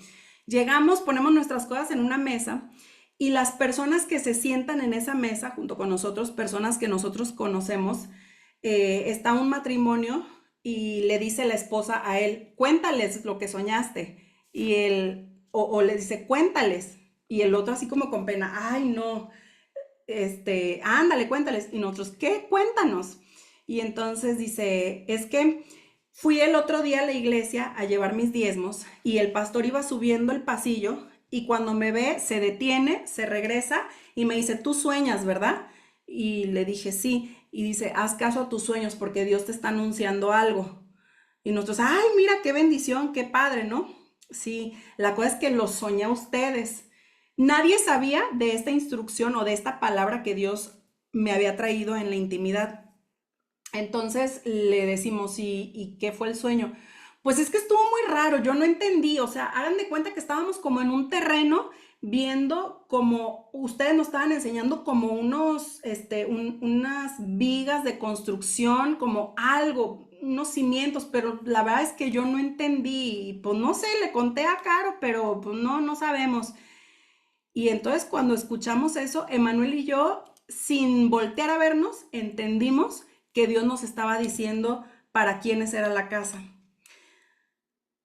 Llegamos, ponemos nuestras cosas en una mesa y las personas que se sientan en esa mesa junto con nosotros, personas que nosotros conocemos, está un matrimonio y le dice la esposa a él, cuéntales lo que soñaste. Y él, o le dice, cuéntales. Y el otro así como con pena, ay no, ándale, cuéntales. Y nosotros, ¿qué? Cuéntanos. Y entonces dice, es que fui el otro día a la iglesia a llevar mis diezmos y el pastor iba subiendo el pasillo y cuando me ve se detiene, se regresa y me dice, tú sueñas, ¿verdad? Y le dije, sí. Y dice, haz caso a tus sueños porque Dios te está anunciando algo. Y nosotros, ay, mira qué bendición, qué padre, ¿no? Sí, la cosa es que lo soñé a ustedes. Nadie sabía de esta instrucción o de esta palabra que Dios me había traído en la intimidad. Entonces le decimos, ¿y qué fue el sueño? Pues es que estuvo muy raro, yo no entendí, o sea, hagan de cuenta que estábamos como en un terreno viendo como ustedes nos estaban enseñando como unas vigas de construcción, como algo, unos cimientos, pero la verdad es que yo no entendí, y pues no sé, le conté a Caro, pero pues no sabemos. Y entonces cuando escuchamos eso, Emanuel y yo, sin voltear a vernos, entendimos que Dios nos estaba diciendo para quiénes era la casa.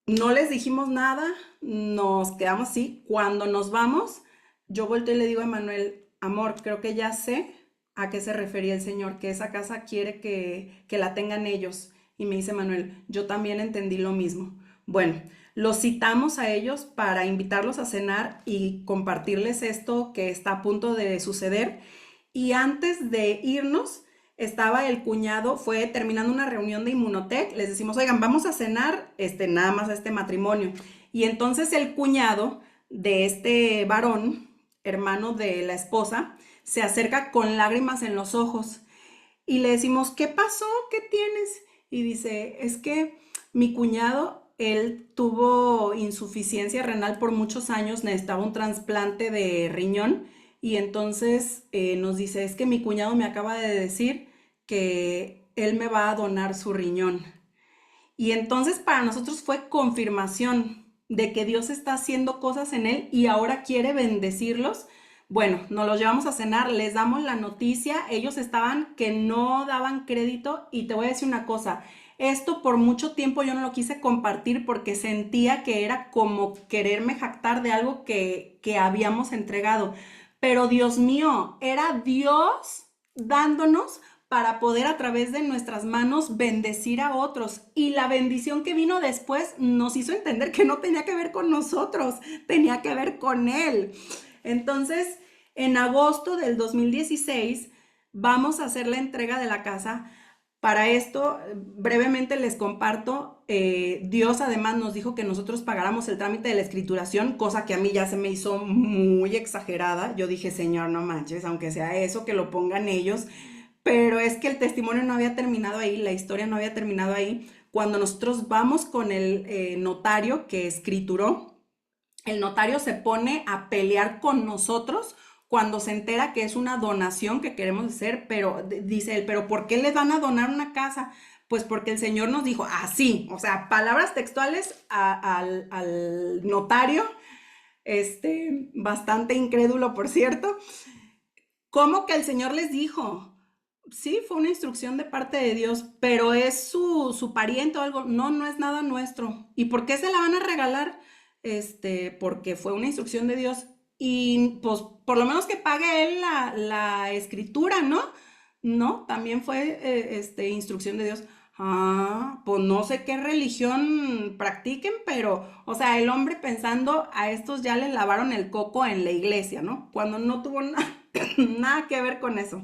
No les dijimos nada, nos quedamos así. Cuando nos vamos, yo volteo y le digo a Emanuel, amor, creo que ya sé a qué se refería el Señor, que esa casa quiere que la tengan ellos. Y me dice Manuel, yo también entendí lo mismo. Bueno, los citamos a ellos para invitarlos a cenar y compartirles esto que está a punto de suceder. Y antes de irnos, estaba el cuñado, fue terminando una reunión de Inmunotech, les decimos, oigan, vamos a cenar, nada más a este matrimonio. Y entonces el cuñado de este varón, hermano de la esposa, se acerca con lágrimas en los ojos y le decimos, ¿qué pasó? ¿Qué tienes? Y dice, es que mi cuñado, él tuvo insuficiencia renal por muchos años, necesitaba un trasplante de riñón y entonces nos dice, es que mi cuñado me acaba de decir que él me va a donar su riñón. Y entonces para nosotros fue confirmación de que Dios está haciendo cosas en él y ahora quiere bendecirlos. Bueno, nos los llevamos a cenar, les damos la noticia, ellos estaban que no daban crédito y te voy a decir una cosa, esto por mucho tiempo yo no lo quise compartir porque sentía que era como quererme jactar de algo que habíamos entregado. Pero Dios mío, era Dios dándonos para poder a través de nuestras manos bendecir a otros. Y la bendición que vino después nos hizo entender que no tenía que ver con nosotros, tenía que ver con Él. Entonces, en agosto del 2016 vamos a hacer la entrega de la casa. Para esto, brevemente les comparto, Dios además nos dijo que nosotros pagáramos el trámite de la escrituración, cosa que a mí ya se me hizo muy exagerada. Yo dije, Señor, no manches, aunque sea eso, que lo pongan ellos. Pero es que el testimonio no había terminado ahí, la historia no había terminado ahí. Cuando nosotros vamos con el notario que escrituró, el notario se pone a pelear con nosotros cuando se entera que es una donación que queremos hacer, pero dice él, pero ¿por qué les van a donar una casa? Pues porque el Señor nos dijo así, o sea, palabras textuales al notario, bastante incrédulo, por cierto. ¿Cómo que el Señor les dijo? Sí, fue una instrucción de parte de Dios, pero es su pariente o algo. No, no es nada nuestro. ¿Y por qué se la van a regalar? Porque fue una instrucción de Dios. Y pues por lo menos que pague él la escritura, ¿no? No, también fue instrucción de Dios. Ah, pues no sé qué religión practiquen, pero, o sea, el hombre pensando a estos ya les lavaron el coco en la iglesia, ¿no? Cuando no tuvo nada que ver con eso.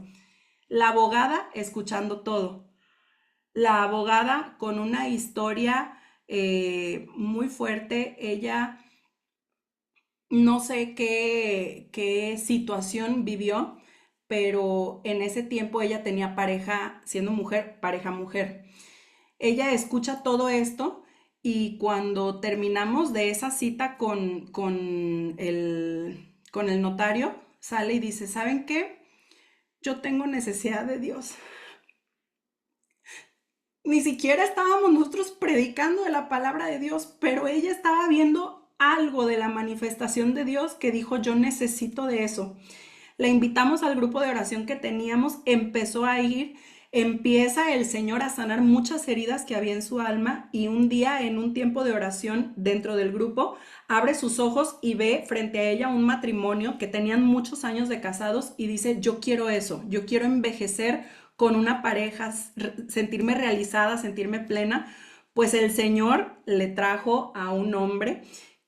La abogada escuchando todo. La abogada con una historia muy fuerte. Ella no sé qué situación vivió, pero en ese tiempo ella tenía pareja, siendo mujer, pareja mujer. Ella escucha todo esto y cuando terminamos de esa cita con el notario, sale y dice, ¿saben qué? Yo tengo necesidad de Dios. Ni siquiera estábamos nosotros predicando de la palabra de Dios, pero ella estaba viendo algo de la manifestación de Dios que dijo, yo necesito de eso. La invitamos al grupo de oración que teníamos, empezó a ir, empieza el Señor a sanar muchas heridas que había en su alma y un día en un tiempo de oración dentro del grupo, abre sus ojos y ve frente a ella un matrimonio que tenían muchos años de casados y dice, yo quiero eso, yo quiero envejecer con una pareja, sentirme realizada, sentirme plena. Pues el Señor le trajo a un hombre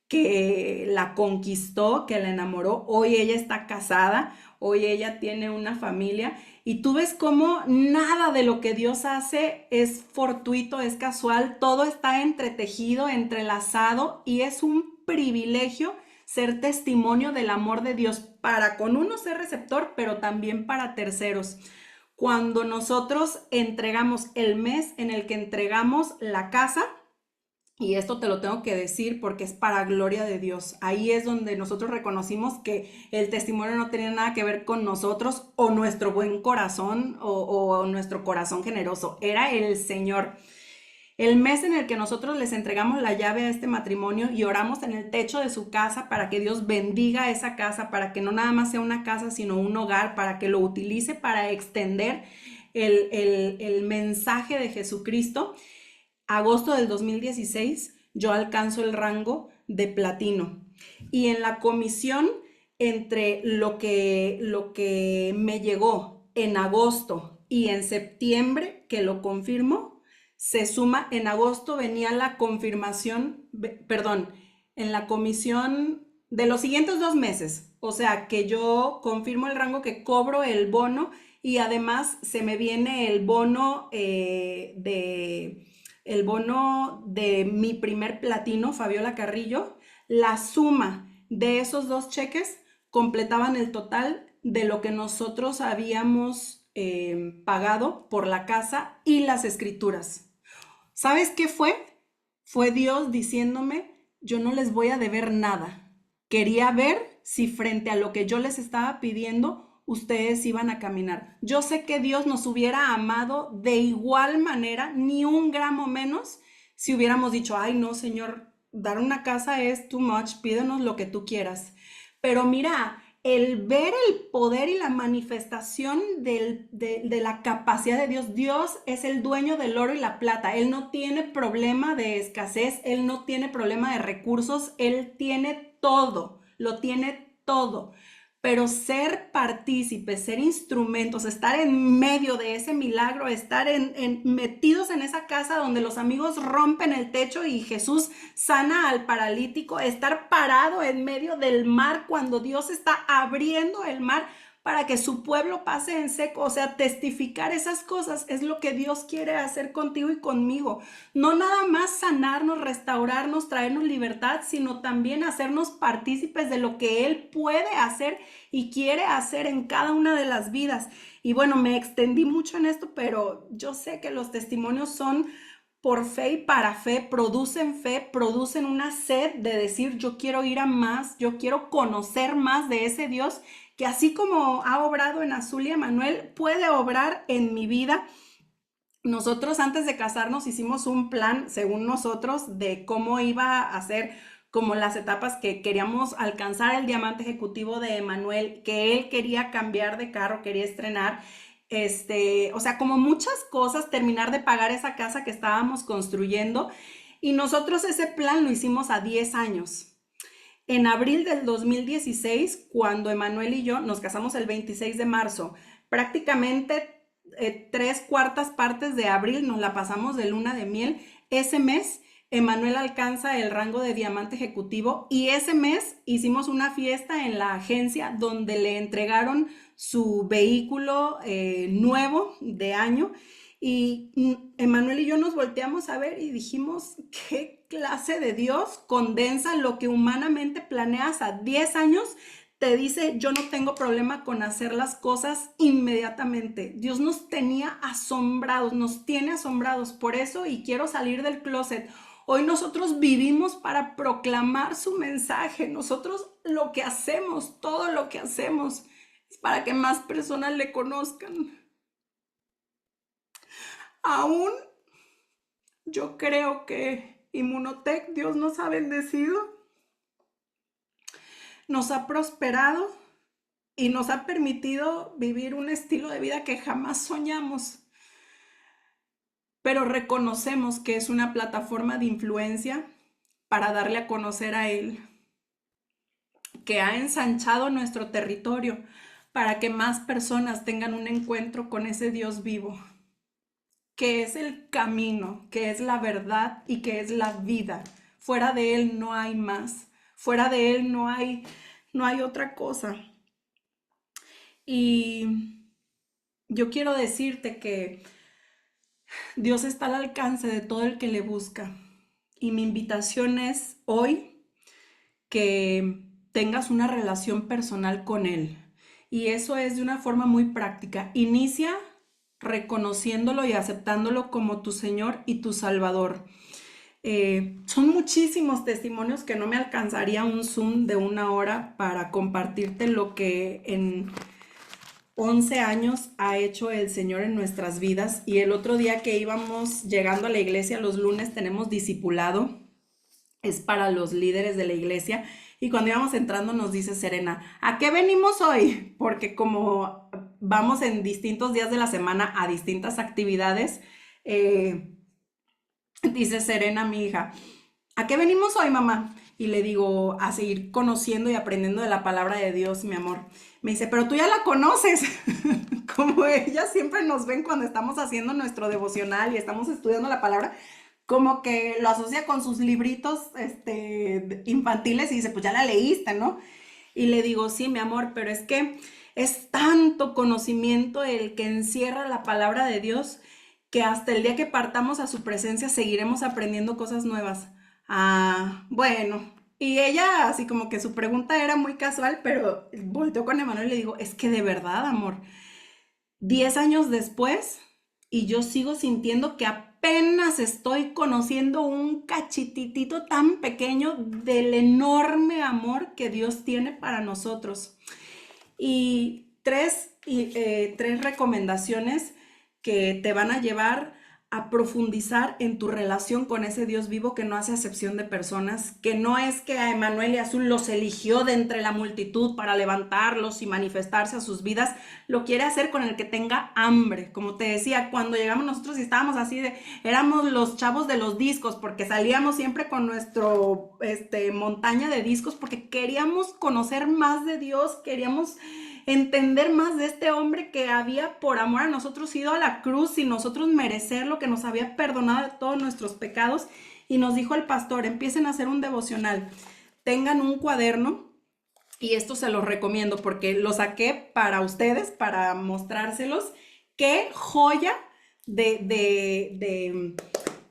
que la conquistó, que la enamoró. Hoy ella está casada, hoy ella tiene una familia y tú ves cómo nada de lo que Dios hace es fortuito, es casual, todo está entretejido, entrelazado y es un privilegio ser testimonio del amor de Dios para con uno ser receptor, pero también para terceros. Cuando nosotros entregamos el mes en el que entregamos la casa, y esto te lo tengo que decir porque es para gloria de Dios. Ahí es donde nosotros reconocimos que el testimonio no tenía nada que ver con nosotros o nuestro buen corazón o nuestro corazón generoso. Era el Señor. El mes en el que nosotros les entregamos la llave a este matrimonio y oramos en el techo de su casa para que Dios bendiga esa casa, para que no nada más sea una casa, sino un hogar, para que lo utilice para extender el mensaje de Jesucristo. Agosto del 2016, yo alcanzo el rango de platino. Y en la comisión, entre lo que me llegó en agosto y en septiembre, que lo confirmo, se suma, en agosto venía la confirmación, perdón, en la comisión de los siguientes 2 meses. O sea, que yo confirmo el rango, que cobro el bono y además se me viene el bono de mi primer platino, Fabiola Carrillo. La suma de esos dos cheques completaban el total de lo que nosotros habíamos pagado por la casa y las escrituras. ¿Sabes qué fue? Fue Dios diciéndome, yo no les voy a deber nada. Quería ver si frente a lo que yo les estaba pidiendo, ustedes iban a caminar. Yo sé que Dios nos hubiera amado de igual manera, ni un gramo menos, si hubiéramos dicho, ay no, Señor, dar una casa es too much, pídenos lo que tú quieras. Pero mira, el ver el poder y la manifestación de la capacidad de Dios. Dios es el dueño del oro y la plata. Él no tiene problema de escasez, Él no tiene problema de recursos, Él tiene todo, lo tiene todo. Pero ser partícipes, ser instrumentos, estar en medio de ese milagro, estar metidos en esa casa donde los amigos rompen el techo y Jesús sana al paralítico, estar parado en medio del mar cuando Dios está abriendo el mar para que su pueblo pase en seco. O sea, testificar esas cosas es lo que Dios quiere hacer contigo y conmigo. No nada más sanarnos, restaurarnos, traernos libertad, sino también hacernos partícipes de lo que Él puede hacer y quiere hacer en cada una de las vidas. Y bueno, me extendí mucho en esto, pero yo sé que los testimonios son por fe y para fe, producen una sed de decir, yo quiero ir a más, yo quiero conocer más de ese Dios que así como ha obrado en Azul y Emanuel, puede obrar en mi vida. Nosotros antes de casarnos hicimos un plan, según nosotros, de cómo iba a ser como las etapas que queríamos alcanzar el diamante ejecutivo de Emanuel, que él quería cambiar de carro, quería estrenar, o sea, como muchas cosas, terminar de pagar esa casa que estábamos construyendo. Y nosotros ese plan lo hicimos a 10 años. En abril del 2016, cuando Emanuel y yo nos casamos el 26 de marzo, prácticamente 3/4 de abril nos la pasamos de luna de miel. Ese mes, Emanuel alcanza el rango de diamante ejecutivo y ese mes hicimos una fiesta en la agencia donde le entregaron su vehículo nuevo de año. Y Emanuel y yo nos volteamos a ver y dijimos, ¿qué clase de Dios condensa lo que humanamente planeas a 10 años? Te dice, yo no tengo problema con hacer las cosas inmediatamente. Dios nos tenía asombrados, nos tiene asombrados por eso, y quiero salir del closet. Hoy nosotros vivimos para proclamar su mensaje. Nosotros lo que hacemos, todo lo que hacemos, es para que más personas le conozcan. Aún yo creo que Inmunotech, Dios nos ha bendecido, nos ha prosperado y nos ha permitido vivir un estilo de vida que jamás soñamos. Pero reconocemos que es una plataforma de influencia para darle a conocer a Él, que ha ensanchado nuestro territorio para que más personas tengan un encuentro con ese Dios vivo, que es el camino, que es la verdad y que es la vida. Fuera de Él no hay más. Fuera de Él no hay otra cosa. Y yo quiero decirte que Dios está al alcance de todo el que le busca. Y mi invitación es hoy que tengas una relación personal con Él. Y eso es de una forma muy práctica. Inicia reconociéndolo y aceptándolo como tu Señor y tu Salvador. Son muchísimos testimonios que no me alcanzaría un Zoom de 1 hora para compartirte lo que en 11 años ha hecho el Señor en nuestras vidas. Y el otro día que íbamos llegando a la iglesia, los lunes tenemos discipulado, es para los líderes de la iglesia. Y cuando íbamos entrando nos dice Serena, ¿a qué venimos hoy? Porque como vamos en distintos días de la semana a distintas actividades, dice Serena, mi hija, ¿a qué venimos hoy, mamá? Y le digo, a seguir conociendo y aprendiendo de la palabra de Dios, mi amor. Me dice, pero tú ya la conoces. Como ella siempre nos ven cuando estamos haciendo nuestro devocional y estamos estudiando la palabra, como que lo asocia con sus libritos infantiles y dice, pues ya la leíste, ¿no? Y le digo, sí, mi amor, pero es que Es tanto conocimiento el que encierra la palabra de Dios que hasta el día que partamos a su presencia seguiremos aprendiendo cosas nuevas. Ah, bueno. Y ella, así como que su pregunta era muy casual, pero volteó con Emanuel y le digo, es que de verdad, amor, 10 años después y yo sigo sintiendo que apenas estoy conociendo un cachititito tan pequeño del enorme amor que Dios tiene para nosotros. Tres recomendaciones que te van a llevar a profundizar en tu relación con ese Dios vivo que no hace acepción de personas, que no es que a Emanuel y Azul los eligió de entre la multitud para levantarlos y manifestarse a sus vidas, lo quiere hacer con el que tenga hambre. Como te decía, cuando llegamos nosotros y estábamos así de, éramos los chavos de los discos, porque salíamos siempre con nuestro montaña de discos, porque queríamos conocer más de Dios, queríamos entender más de este hombre que había por amor a nosotros ido a la cruz sin nosotros merecerlo, que nos había perdonado de todos nuestros pecados. Y nos dijo el pastor, empiecen a hacer un devocional, tengan un cuaderno, y esto se los recomiendo porque lo saqué para ustedes, para mostrárselos. Qué joya de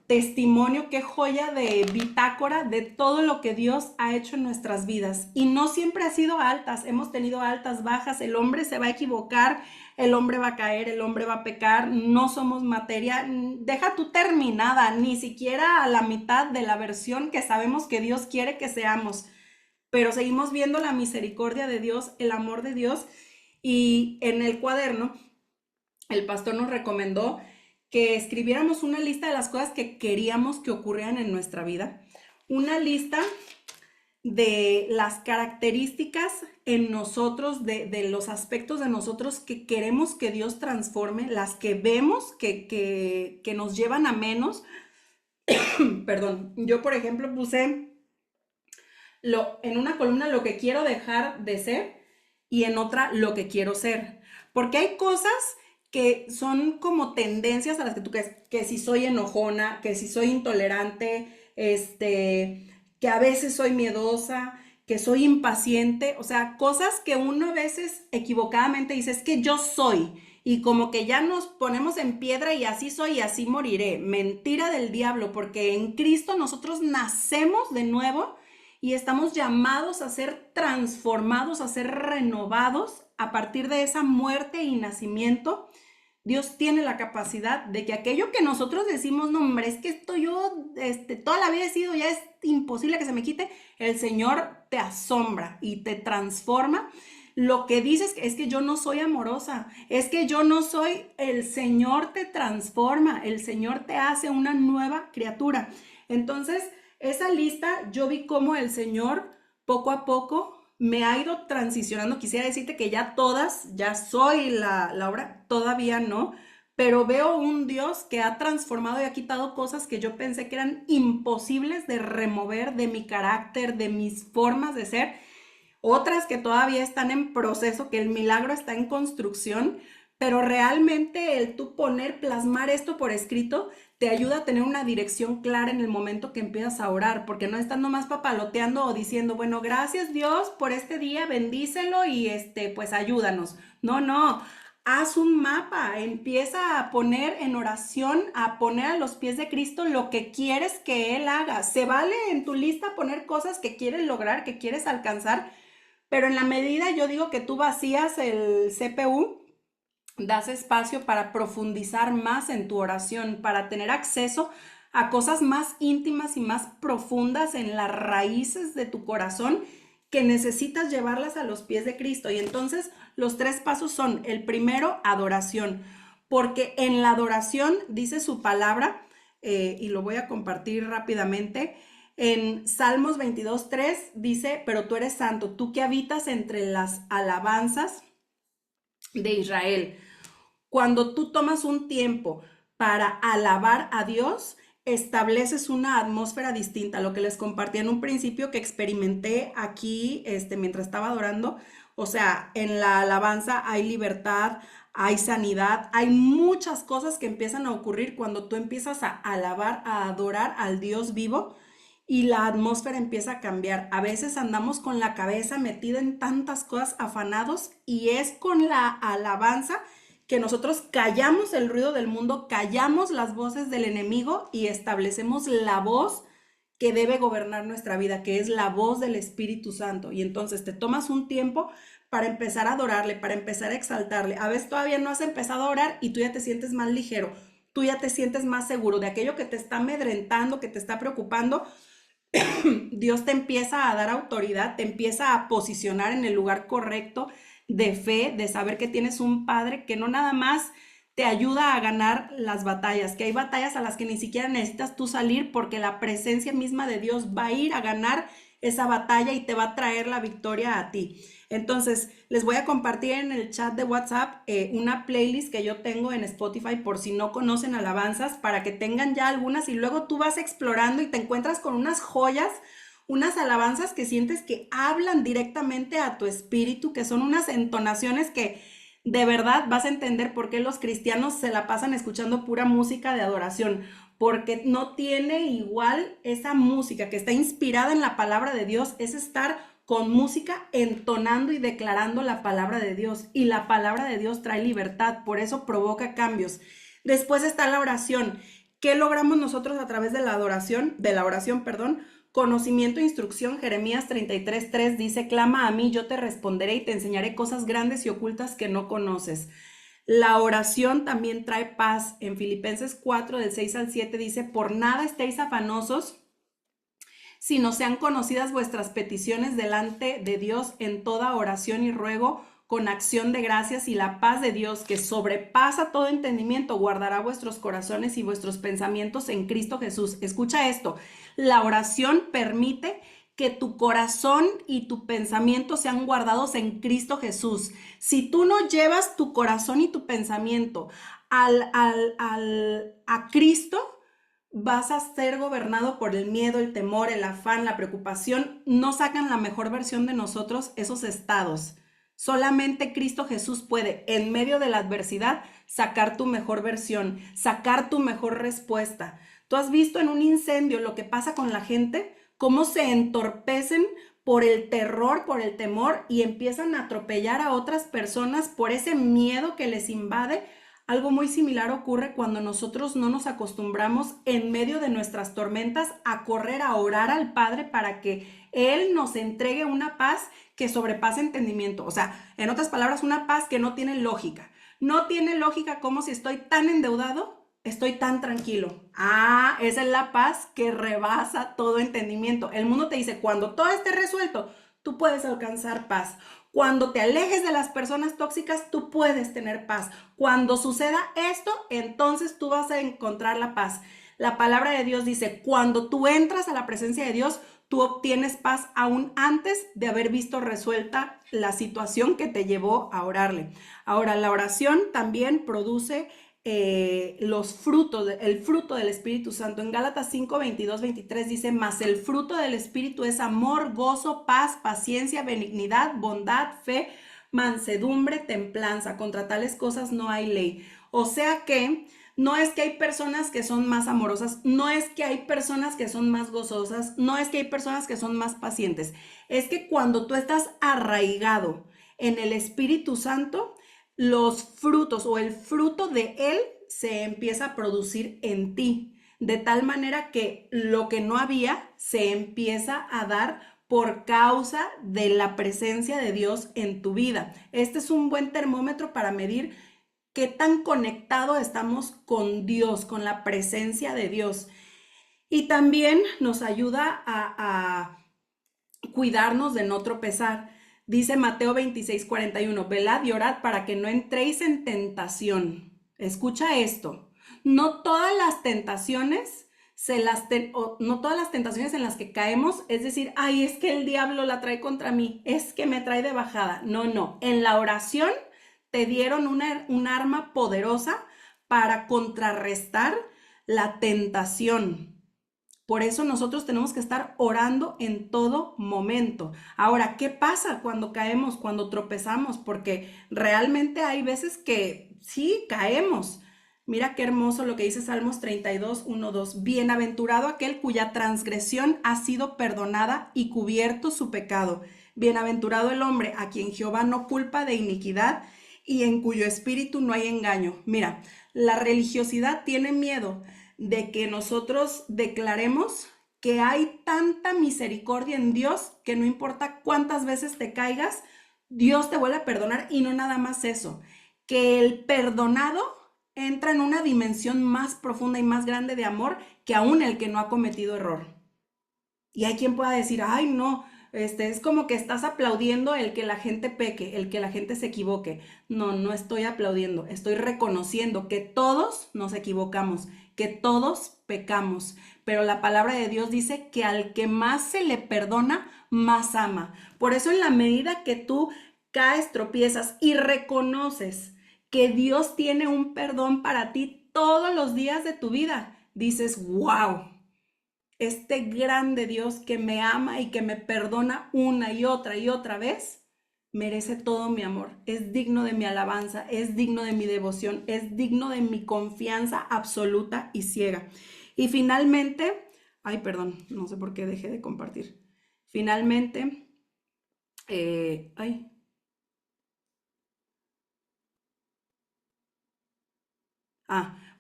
testimonio, qué joya de bitácora de todo lo que Dios ha hecho en nuestras vidas. Y no siempre ha sido altas, hemos tenido altas, bajas, el hombre se va a equivocar, el hombre va a caer, el hombre va a pecar, no somos materia, deja tú terminada, ni siquiera a la mitad de la versión que sabemos que Dios quiere que seamos, pero seguimos viendo la misericordia de Dios, el amor de Dios. Y en el cuaderno el pastor nos recomendó que escribiéramos una lista de las cosas que queríamos que ocurrieran en nuestra vida, una lista de las características en nosotros, de los aspectos de nosotros que queremos que Dios transforme, las que vemos que nos llevan a menos. Perdón, yo por ejemplo puse en una columna lo que quiero dejar de ser y en otra lo que quiero ser. Porque hay cosas que son como tendencias a las que tú crees, que si soy enojona, que si soy intolerante, que a veces soy miedosa, que soy impaciente, o sea, cosas que uno a veces equivocadamente dice, es que yo soy, y como que ya nos ponemos en piedra y así soy y así moriré. Mentira del diablo, porque en Cristo nosotros nacemos de nuevo y estamos llamados a ser transformados, a ser renovados a partir de esa muerte y nacimiento. Dios tiene la capacidad de que aquello que nosotros decimos, no, hombre, es que esto yo toda la vida he sido, ya es imposible que se me quite, el Señor te asombra y te transforma. Lo que dices es que yo no soy amorosa, es que yo no soy, el Señor te transforma, el Señor te hace una nueva criatura. Entonces, esa lista yo vi cómo el Señor poco a poco me ha ido transicionando. Quisiera decirte que ya todas, ya soy la obra, todavía no, pero veo un Dios que ha transformado y ha quitado cosas que yo pensé que eran imposibles de remover de mi carácter, de mis formas de ser, otras que todavía están en proceso, que el milagro está en construcción, pero realmente el tú poner, plasmar esto por escrito, te ayuda a tener una dirección clara en el momento que empiezas a orar, porque no estás nomás papaloteando o diciendo, bueno, gracias Dios por este día, bendícelo y pues ayúdanos. No, no, haz un mapa, empieza a poner en oración, a poner a los pies de Cristo lo que quieres que Él haga. Se vale en tu lista poner cosas que quieres lograr, que quieres alcanzar, pero en la medida yo digo que tú vacías el CPU, das espacio para profundizar más en tu oración, para tener acceso a cosas más íntimas y más profundas en las raíces de tu corazón que necesitas llevarlas a los pies de Cristo. Y entonces los tres pasos son, el primero, adoración, porque en la adoración dice su palabra, y lo voy a compartir rápidamente. En Salmos 22:3 dice, pero tú eres santo, tú que habitas entre las alabanzas de Israel. Cuando tú tomas un tiempo para alabar a Dios, estableces una atmósfera distinta. Lo que les compartí en un principio que experimenté aquí, mientras estaba adorando. O sea, en la alabanza hay libertad, hay sanidad, hay muchas cosas que empiezan a ocurrir cuando tú empiezas a alabar, a adorar al Dios vivo. y la atmósfera empieza a cambiar. A veces andamos con la cabeza metida en tantas cosas, afanados, y es con la alabanza que nosotros callamos el ruido del mundo, callamos las voces del enemigo y establecemos la voz que debe gobernar nuestra vida, que es la voz del Espíritu Santo. Y entonces te tomas un tiempo para empezar a adorarle, para empezar a exaltarle. A veces todavía no has empezado a orar y tú ya te sientes más ligero, tú ya te sientes más seguro de aquello que te está amedrentando, que te está preocupando. Dios te empieza a dar autoridad, te empieza a posicionar en el lugar correcto de fe, de saber que tienes un padre que no nada más te ayuda a ganar las batallas, que hay batallas a las que ni siquiera necesitas tú salir porque la presencia misma de Dios va a ir a ganar esa batalla y te va a traer la victoria a ti. Entonces, les voy a compartir en el chat de WhatsApp una playlist que yo tengo en Spotify por si no conocen alabanzas, para que tengan ya algunas y luego tú vas explorando y te encuentras con unas joyas, unas alabanzas que sientes que hablan directamente a tu espíritu, que son unas entonaciones que de verdad vas a entender por qué los cristianos se la pasan escuchando pura música de adoración, porque no tiene igual esa música que está inspirada en la palabra de Dios, es estar con música entonando y declarando la palabra de Dios. Y la palabra de Dios trae libertad, por eso provoca cambios. Después está la oración. ¿Qué logramos nosotros a través de la adoración? De la oración, perdón. Conocimiento e instrucción. Jeremías 33:3 dice: clama a mí, yo te responderé y te enseñaré cosas grandes y ocultas que no conoces. La oración también trae paz. En Filipenses 4, del 6 al 7 dice: por nada estéis afanosos, sino sean conocidas vuestras peticiones delante de Dios en toda oración y ruego con acción de gracias, y la paz de Dios, que sobrepasa todo entendimiento, guardará vuestros corazones y vuestros pensamientos en Cristo Jesús. Escucha esto, la oración permite que tu corazón y tu pensamiento sean guardados en Cristo Jesús. Si tú no llevas tu corazón y tu pensamiento a Cristo, vas a ser gobernado por el miedo, el temor, el afán, la preocupación. No sacan la mejor versión de nosotros esos estados. Solamente Cristo Jesús puede, en medio de la adversidad, sacar tu mejor versión, sacar tu mejor respuesta. ¿Tú has visto en un incendio lo que pasa con la gente? Cómo se entorpecen por el terror, por el temor, y empiezan a atropellar a otras personas por ese miedo que les invade. Algo muy similar ocurre cuando nosotros no nos acostumbramos en medio de nuestras tormentas a correr a orar al Padre para que Él nos entregue una paz que sobrepasa entendimiento. O sea, en otras palabras, una paz que no tiene lógica. No tiene lógica, como si estoy tan endeudado, estoy tan tranquilo. Ah, esa es la paz que rebasa todo entendimiento. El mundo te dice: cuando todo esté resuelto, tú puedes alcanzar paz. Cuando te alejes de las personas tóxicas, tú puedes tener paz. Cuando suceda esto, entonces tú vas a encontrar la paz. La palabra de Dios dice: cuando tú entras a la presencia de Dios, tú obtienes paz aún antes de haber visto resuelta la situación que te llevó a orarle. Ahora, la oración también produce los frutos, el fruto del Espíritu Santo. En Gálatas 5, 22, 23 dice: mas el fruto del Espíritu es amor, gozo, paz, paciencia, benignidad, bondad, fe, mansedumbre, templanza. Contra tales cosas no hay ley. O sea que no es que hay personas que son más amorosas, no es que hay personas que son más gozosas, no es que hay personas que son más pacientes. Es que cuando tú estás arraigado en el Espíritu Santo, los frutos o el fruto de Él se empieza a producir en ti, de tal manera que lo que no había se empieza a dar por causa de la presencia de Dios en tu vida. Este es un buen termómetro para medir qué tan conectado estamos con Dios, con la presencia de Dios. Y también nos ayuda a cuidarnos de no tropezar. Dice Mateo 26:41: velad y orad para que no entréis en tentación. Escucha esto. No todas las tentaciones no todas las tentaciones en las que caemos, es decir, ay, es que el diablo la trae contra mí, es que me trae de bajada. No, no. En la oración te dieron un arma poderosa para contrarrestar la tentación. Por eso nosotros tenemos que estar orando en todo momento. Ahora, ¿qué pasa cuando caemos, cuando tropezamos? Porque realmente hay veces que sí caemos. Mira qué hermoso lo que dice Salmos 32, 1, 2. Bienaventurado aquel cuya transgresión ha sido perdonada y cubierto su pecado. Bienaventurado el hombre a quien Jehová no culpa de iniquidad y en cuyo espíritu no hay engaño. Mira, la religiosidad tiene miedo de que nosotros declaremos que hay tanta misericordia en Dios que no importa cuántas veces te caigas, Dios te vuelve a perdonar y no nada más eso, que el perdonado entra en una dimensión más profunda y más grande de amor que aún el que no ha cometido error. Y hay quien pueda decir, ay, no, es como que estás aplaudiendo el que la gente peque, el que la gente se equivoque. No, no estoy aplaudiendo, estoy reconociendo que todos nos equivocamos, que todos pecamos, pero la palabra de Dios dice que al que más se le perdona, más ama. Por eso en la medida que tú caes, tropiezas y reconoces que Dios tiene un perdón para ti todos los días de tu vida, dices, wow, este grande Dios que me ama y que me perdona una y otra vez, merece todo mi amor, es digno de mi alabanza, es digno de mi devoción, es digno de mi confianza absoluta y ciega. Y finalmente, ay, perdón, no sé por qué dejé de compartir. Finalmente, ay,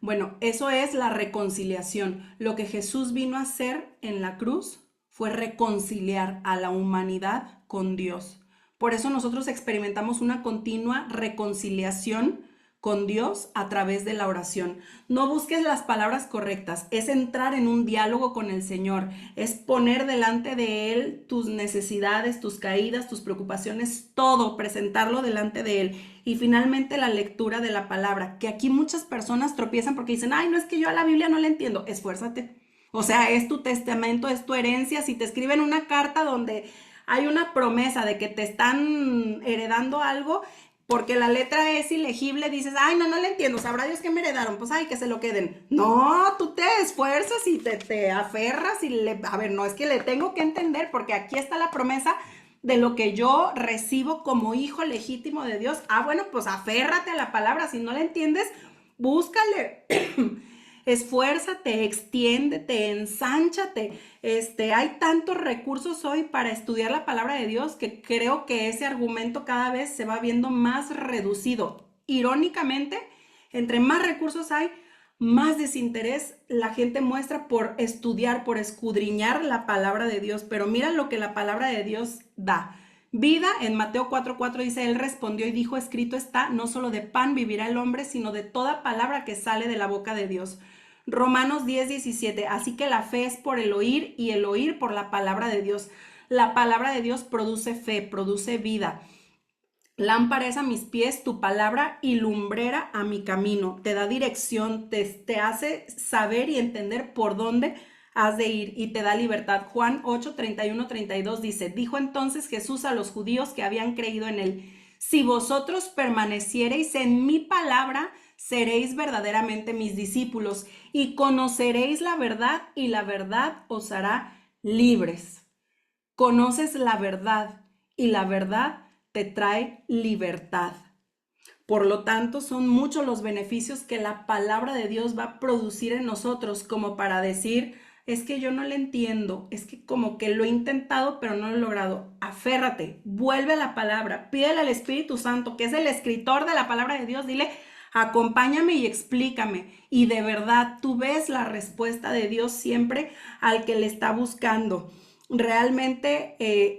bueno, eso es la reconciliación. Lo que Jesús vino a hacer en la cruz fue reconciliar a la humanidad con Dios. Por eso nosotros experimentamos una continua reconciliación con Dios a través de la oración. No busques las palabras correctas, es entrar en un diálogo con el Señor, es poner delante de Él tus necesidades, tus caídas, tus preocupaciones, todo, presentarlo delante de Él. Y finalmente la lectura de la palabra, que aquí muchas personas tropiezan porque dicen, ay, no es que yo a la Biblia no la entiendo, esfuérzate. O sea, es tu testamento, es tu herencia. Si te escriben una carta donde hay una promesa de que te están heredando algo, porque la letra es ilegible, dices, ay, no, no le entiendo, sabrá Dios que me heredaron, pues ay, que se lo queden. No, tú te esfuerzas y te aferras y a ver, no, es que le tengo que entender porque aquí está la promesa de lo que yo recibo como hijo legítimo de Dios. Ah, bueno, pues aférrate a la palabra, si no la entiendes, búscale. Esfuérzate, extiéndete, ensánchate. Hay tantos recursos hoy para estudiar la palabra de Dios que creo que ese argumento cada vez se va viendo más reducido. Irónicamente, entre más recursos hay, más desinterés la gente muestra por estudiar, por escudriñar la palabra de Dios. Pero mira lo que la palabra de Dios da. Vida, en Mateo 4:4 dice, Él respondió y dijo, escrito está, no solo de pan vivirá el hombre, sino de toda palabra que sale de la boca de Dios. Romanos 10:17, así que la fe es por el oír y el oír por la palabra de Dios. La palabra de Dios produce fe, produce vida. Lámpara es a mis pies tu palabra y lumbrera a mi camino. Te da dirección, te hace saber y entender por dónde has de ir y te da libertad. Juan 8:31-32 dice, dijo entonces Jesús a los judíos que habían creído en él, si vosotros permaneciereis en mi palabra, seréis verdaderamente mis discípulos y conoceréis la verdad y la verdad os hará libres. Conoces la verdad y la verdad te trae libertad. Por lo tanto, son muchos los beneficios que la palabra de Dios va a producir en nosotros como para decir, es que yo no le entiendo, es que como que lo he intentado pero no lo he logrado. Aférrate, vuelve a la palabra, pídele al Espíritu Santo, que es el escritor de la palabra de Dios, dile, acompáñame y explícame. Y de verdad, tú ves la respuesta de Dios siempre al que le está buscando. Realmente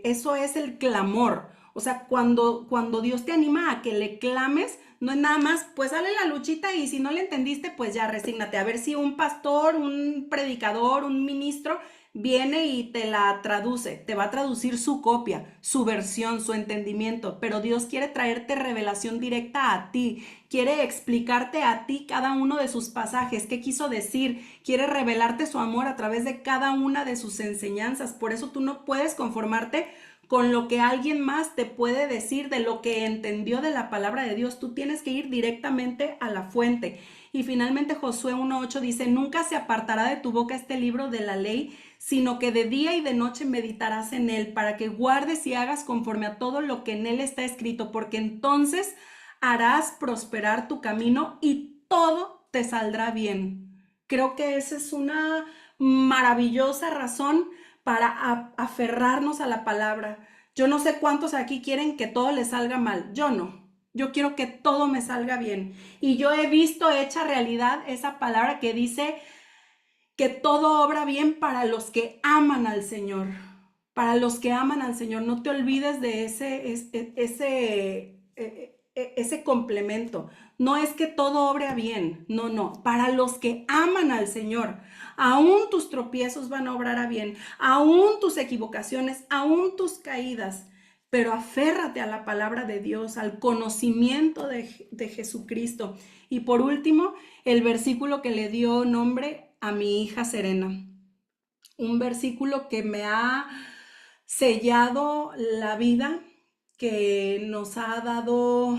eso es el clamor. O sea, cuando Dios te anima a que le clames, no es nada más, pues sale la luchita y si no le entendiste, pues ya resígnate. A ver si un pastor, un predicador, un ministro viene y te la traduce. Te va a traducir su copia, su versión, su entendimiento. Pero Dios quiere traerte revelación directa a ti. Quiere explicarte a ti cada uno de sus pasajes, qué quiso decir. Quiere revelarte su amor a través de cada una de sus enseñanzas. Por eso tú no puedes conformarte con lo que alguien más te puede decir de lo que entendió de la palabra de Dios. Tú tienes que ir directamente a la fuente. Y finalmente Josué 1:8 dice, nunca se apartará de tu boca este libro de la ley, sino que de día y de noche meditarás en él, para que guardes y hagas conforme a todo lo que en él está escrito, porque entonces harás prosperar tu camino y todo te saldrá bien. Creo que esa es una maravillosa razón para aferrarnos a la palabra. Yo no sé cuántos aquí quieren que todo les salga mal. Yo no. Yo quiero que todo me salga bien. Y yo he visto hecha realidad esa palabra que dice que todo obra bien para los que aman al Señor. Para los que aman al Señor. No te olvides de ese complemento. No es que todo obra bien. No, no. Para los que aman al Señor. Aún tus tropiezos van a obrar a bien. Aún tus equivocaciones. Aún tus caídas. Pero aférrate a la palabra de Dios, al conocimiento de Jesucristo. Y por último, el versículo que le dio nombre a mi hija Serena. Un versículo que me ha sellado la vida, que nos ha dado,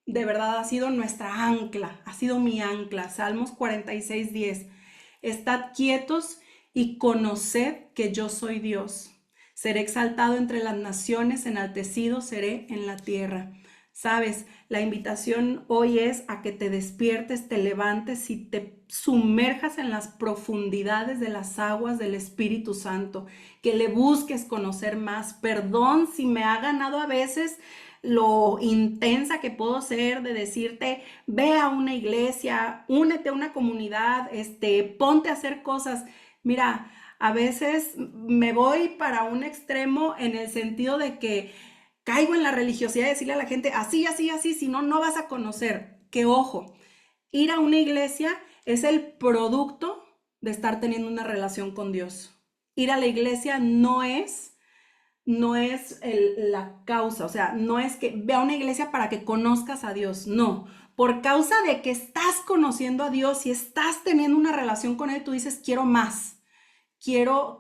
de verdad ha sido nuestra ancla, ha sido mi ancla. Salmos 46:10. Estad quietos y conoced que yo soy Dios. Seré exaltado entre las naciones, enaltecido seré en la tierra. Sabes, la invitación hoy es a que te despiertes, te levantes y te sumerjas en las profundidades de las aguas del Espíritu Santo, que le busques conocer más. Perdón si me ha ganado a veces lo intensa que puedo ser de decirte, ve a una iglesia, únete a una comunidad, ponte a hacer cosas. Mira, a veces me voy para un extremo en el sentido de que caigo en la religiosidad de decirle a la gente así, así, así, si no, no vas a conocer. Que ojo, ir a una iglesia es el producto de estar teniendo una relación con Dios. Ir a la iglesia no es la causa, o sea, no es que ve a una iglesia para que conozcas a Dios, no. Por causa de que estás conociendo a Dios y estás teniendo una relación con Él, tú dices, quiero más. Quiero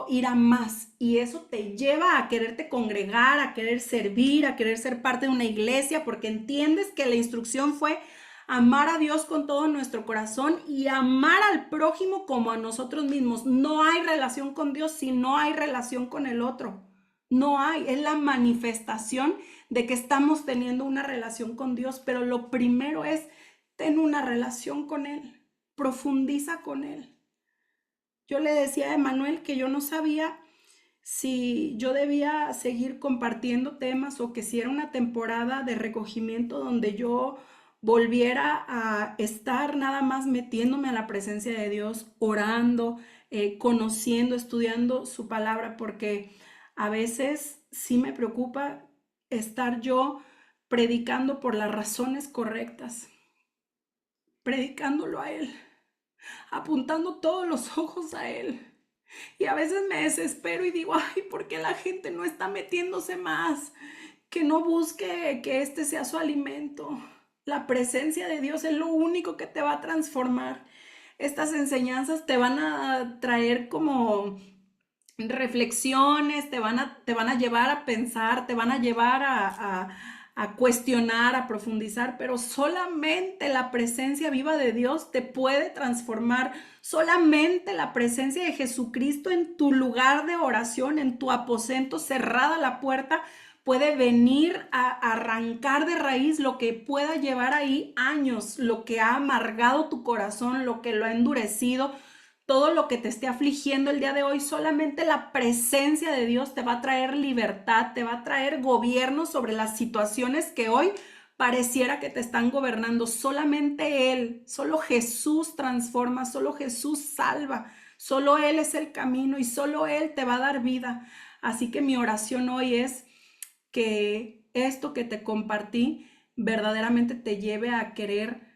ir a más, y eso te lleva a quererte congregar, a querer servir, a querer ser parte de una iglesia, porque entiendes que la instrucción fue amar a Dios con todo nuestro corazón y amar al prójimo como a nosotros mismos. No hay relación con Dios si no hay relación con el otro. No hay, es la manifestación de que estamos teniendo una relación con Dios, pero lo primero es tener una relación con Él, profundiza con Él. Yo le decía a Emanuel que yo no sabía si yo debía seguir compartiendo temas o que si era una temporada de recogimiento donde yo volviera a estar nada más metiéndome a la presencia de Dios, orando, conociendo, estudiando su palabra, porque a veces sí me preocupa estar yo predicando por las razones correctas, predicándolo a Él, apuntando todos los ojos a Él. Y a veces me desespero y digo, ay, ¿por qué la gente no está metiéndose más? Que no busque que este sea su alimento. La presencia de Dios es lo único que te va a transformar. Estas enseñanzas te van a traer como reflexiones, te van a llevar a pensar, te van a llevar a cuestionar, a profundizar, pero solamente la presencia viva de Dios te puede transformar. Solamente la presencia de Jesucristo en tu lugar de oración, en tu aposento, cerrada la puerta, puede venir a arrancar de raíz lo que pueda llevar ahí años, lo que ha amargado tu corazón, lo que lo ha endurecido, todo lo que te esté afligiendo el día de hoy. Solamente la presencia de Dios te va a traer libertad, te va a traer gobierno sobre las situaciones que hoy pareciera que te están gobernando. Solamente Él, solo Jesús transforma, solo Jesús salva, solo Él es el camino y solo Él te va a dar vida. Así que mi oración hoy es que esto que te compartí verdaderamente te lleve a querer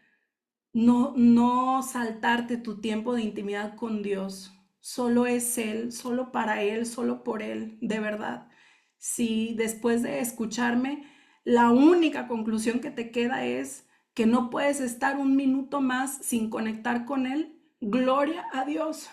no saltarte tu tiempo de intimidad con Dios. Solo es Él, solo para Él, solo por Él, de verdad. Si después de escucharme, la única conclusión que te queda es que no puedes estar un minuto más sin conectar con Él, gloria a Dios,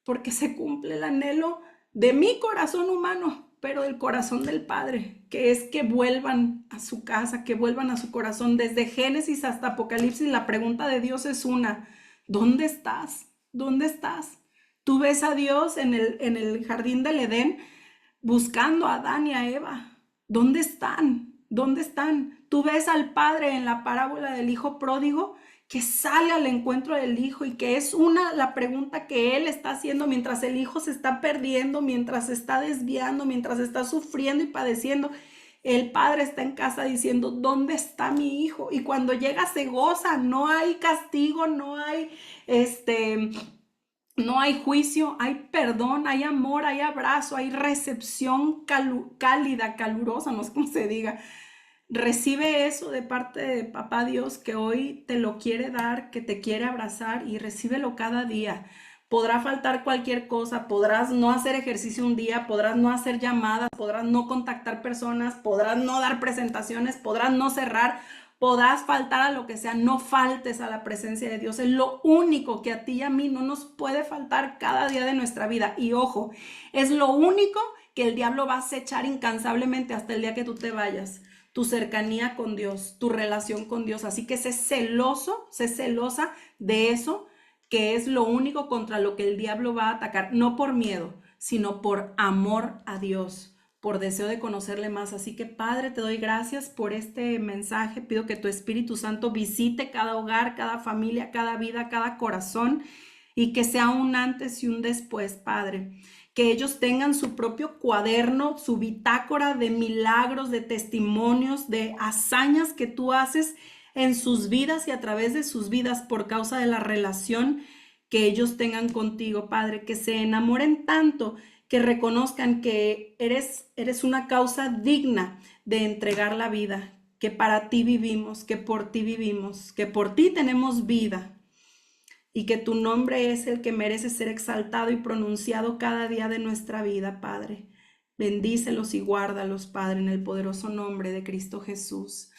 porque se cumple el anhelo de mi corazón humano, pero del corazón del Padre, que es que vuelvan a su casa, que vuelvan a su corazón. Desde Génesis hasta Apocalipsis, la pregunta de Dios es una: ¿dónde estás? ¿Dónde estás? Tú ves a Dios en el jardín del Edén buscando a Adán y a Eva. ¿Dónde están? ¿Dónde están? Tú ves al Padre en la parábola del Hijo Pródigo que sale al encuentro del hijo y que es la pregunta que él está haciendo mientras el hijo se está perdiendo, mientras se está desviando, mientras está sufriendo y padeciendo. El padre está en casa diciendo, ¿dónde está mi hijo? Y cuando llega se goza, no hay castigo, no hay este, no hay juicio, hay perdón, hay amor, hay abrazo, hay recepción cálida, calurosa, no sé cómo se diga. Recibe eso de parte de Papá Dios que hoy te lo quiere dar, que te quiere abrazar y recíbelo cada día. Podrá faltar cualquier cosa, podrás no hacer ejercicio un día, podrás no hacer llamadas, podrás no contactar personas, podrás no dar presentaciones, podrás no cerrar, podrás faltar a lo que sea, no faltes a la presencia de Dios. Es lo único que a ti y a mí no nos puede faltar cada día de nuestra vida. Y ojo, es lo único que el diablo va a acechar incansablemente hasta el día que tú te vayas, tu cercanía con Dios, tu relación con Dios. Así que sé celoso, sé celosa de eso, que es lo único contra lo que el diablo va a atacar, no por miedo, sino por amor a Dios, por deseo de conocerle más. Así que Padre, te doy gracias por este mensaje. Pido que tu Espíritu Santo visite cada hogar, cada familia, cada vida, cada corazón y que sea un antes y un después, Padre. Que ellos tengan su propio cuaderno, su bitácora de milagros, de testimonios, de hazañas que tú haces en sus vidas y a través de sus vidas por causa de la relación que ellos tengan contigo, Padre. Que se enamoren tanto, que reconozcan que eres una causa digna de entregar la vida, que para ti vivimos, que por ti vivimos, que por ti tenemos vida y que tu nombre es el que merece ser exaltado y pronunciado cada día de nuestra vida, Padre. Bendícelos y guárdalos, Padre, en el poderoso nombre de Cristo Jesús.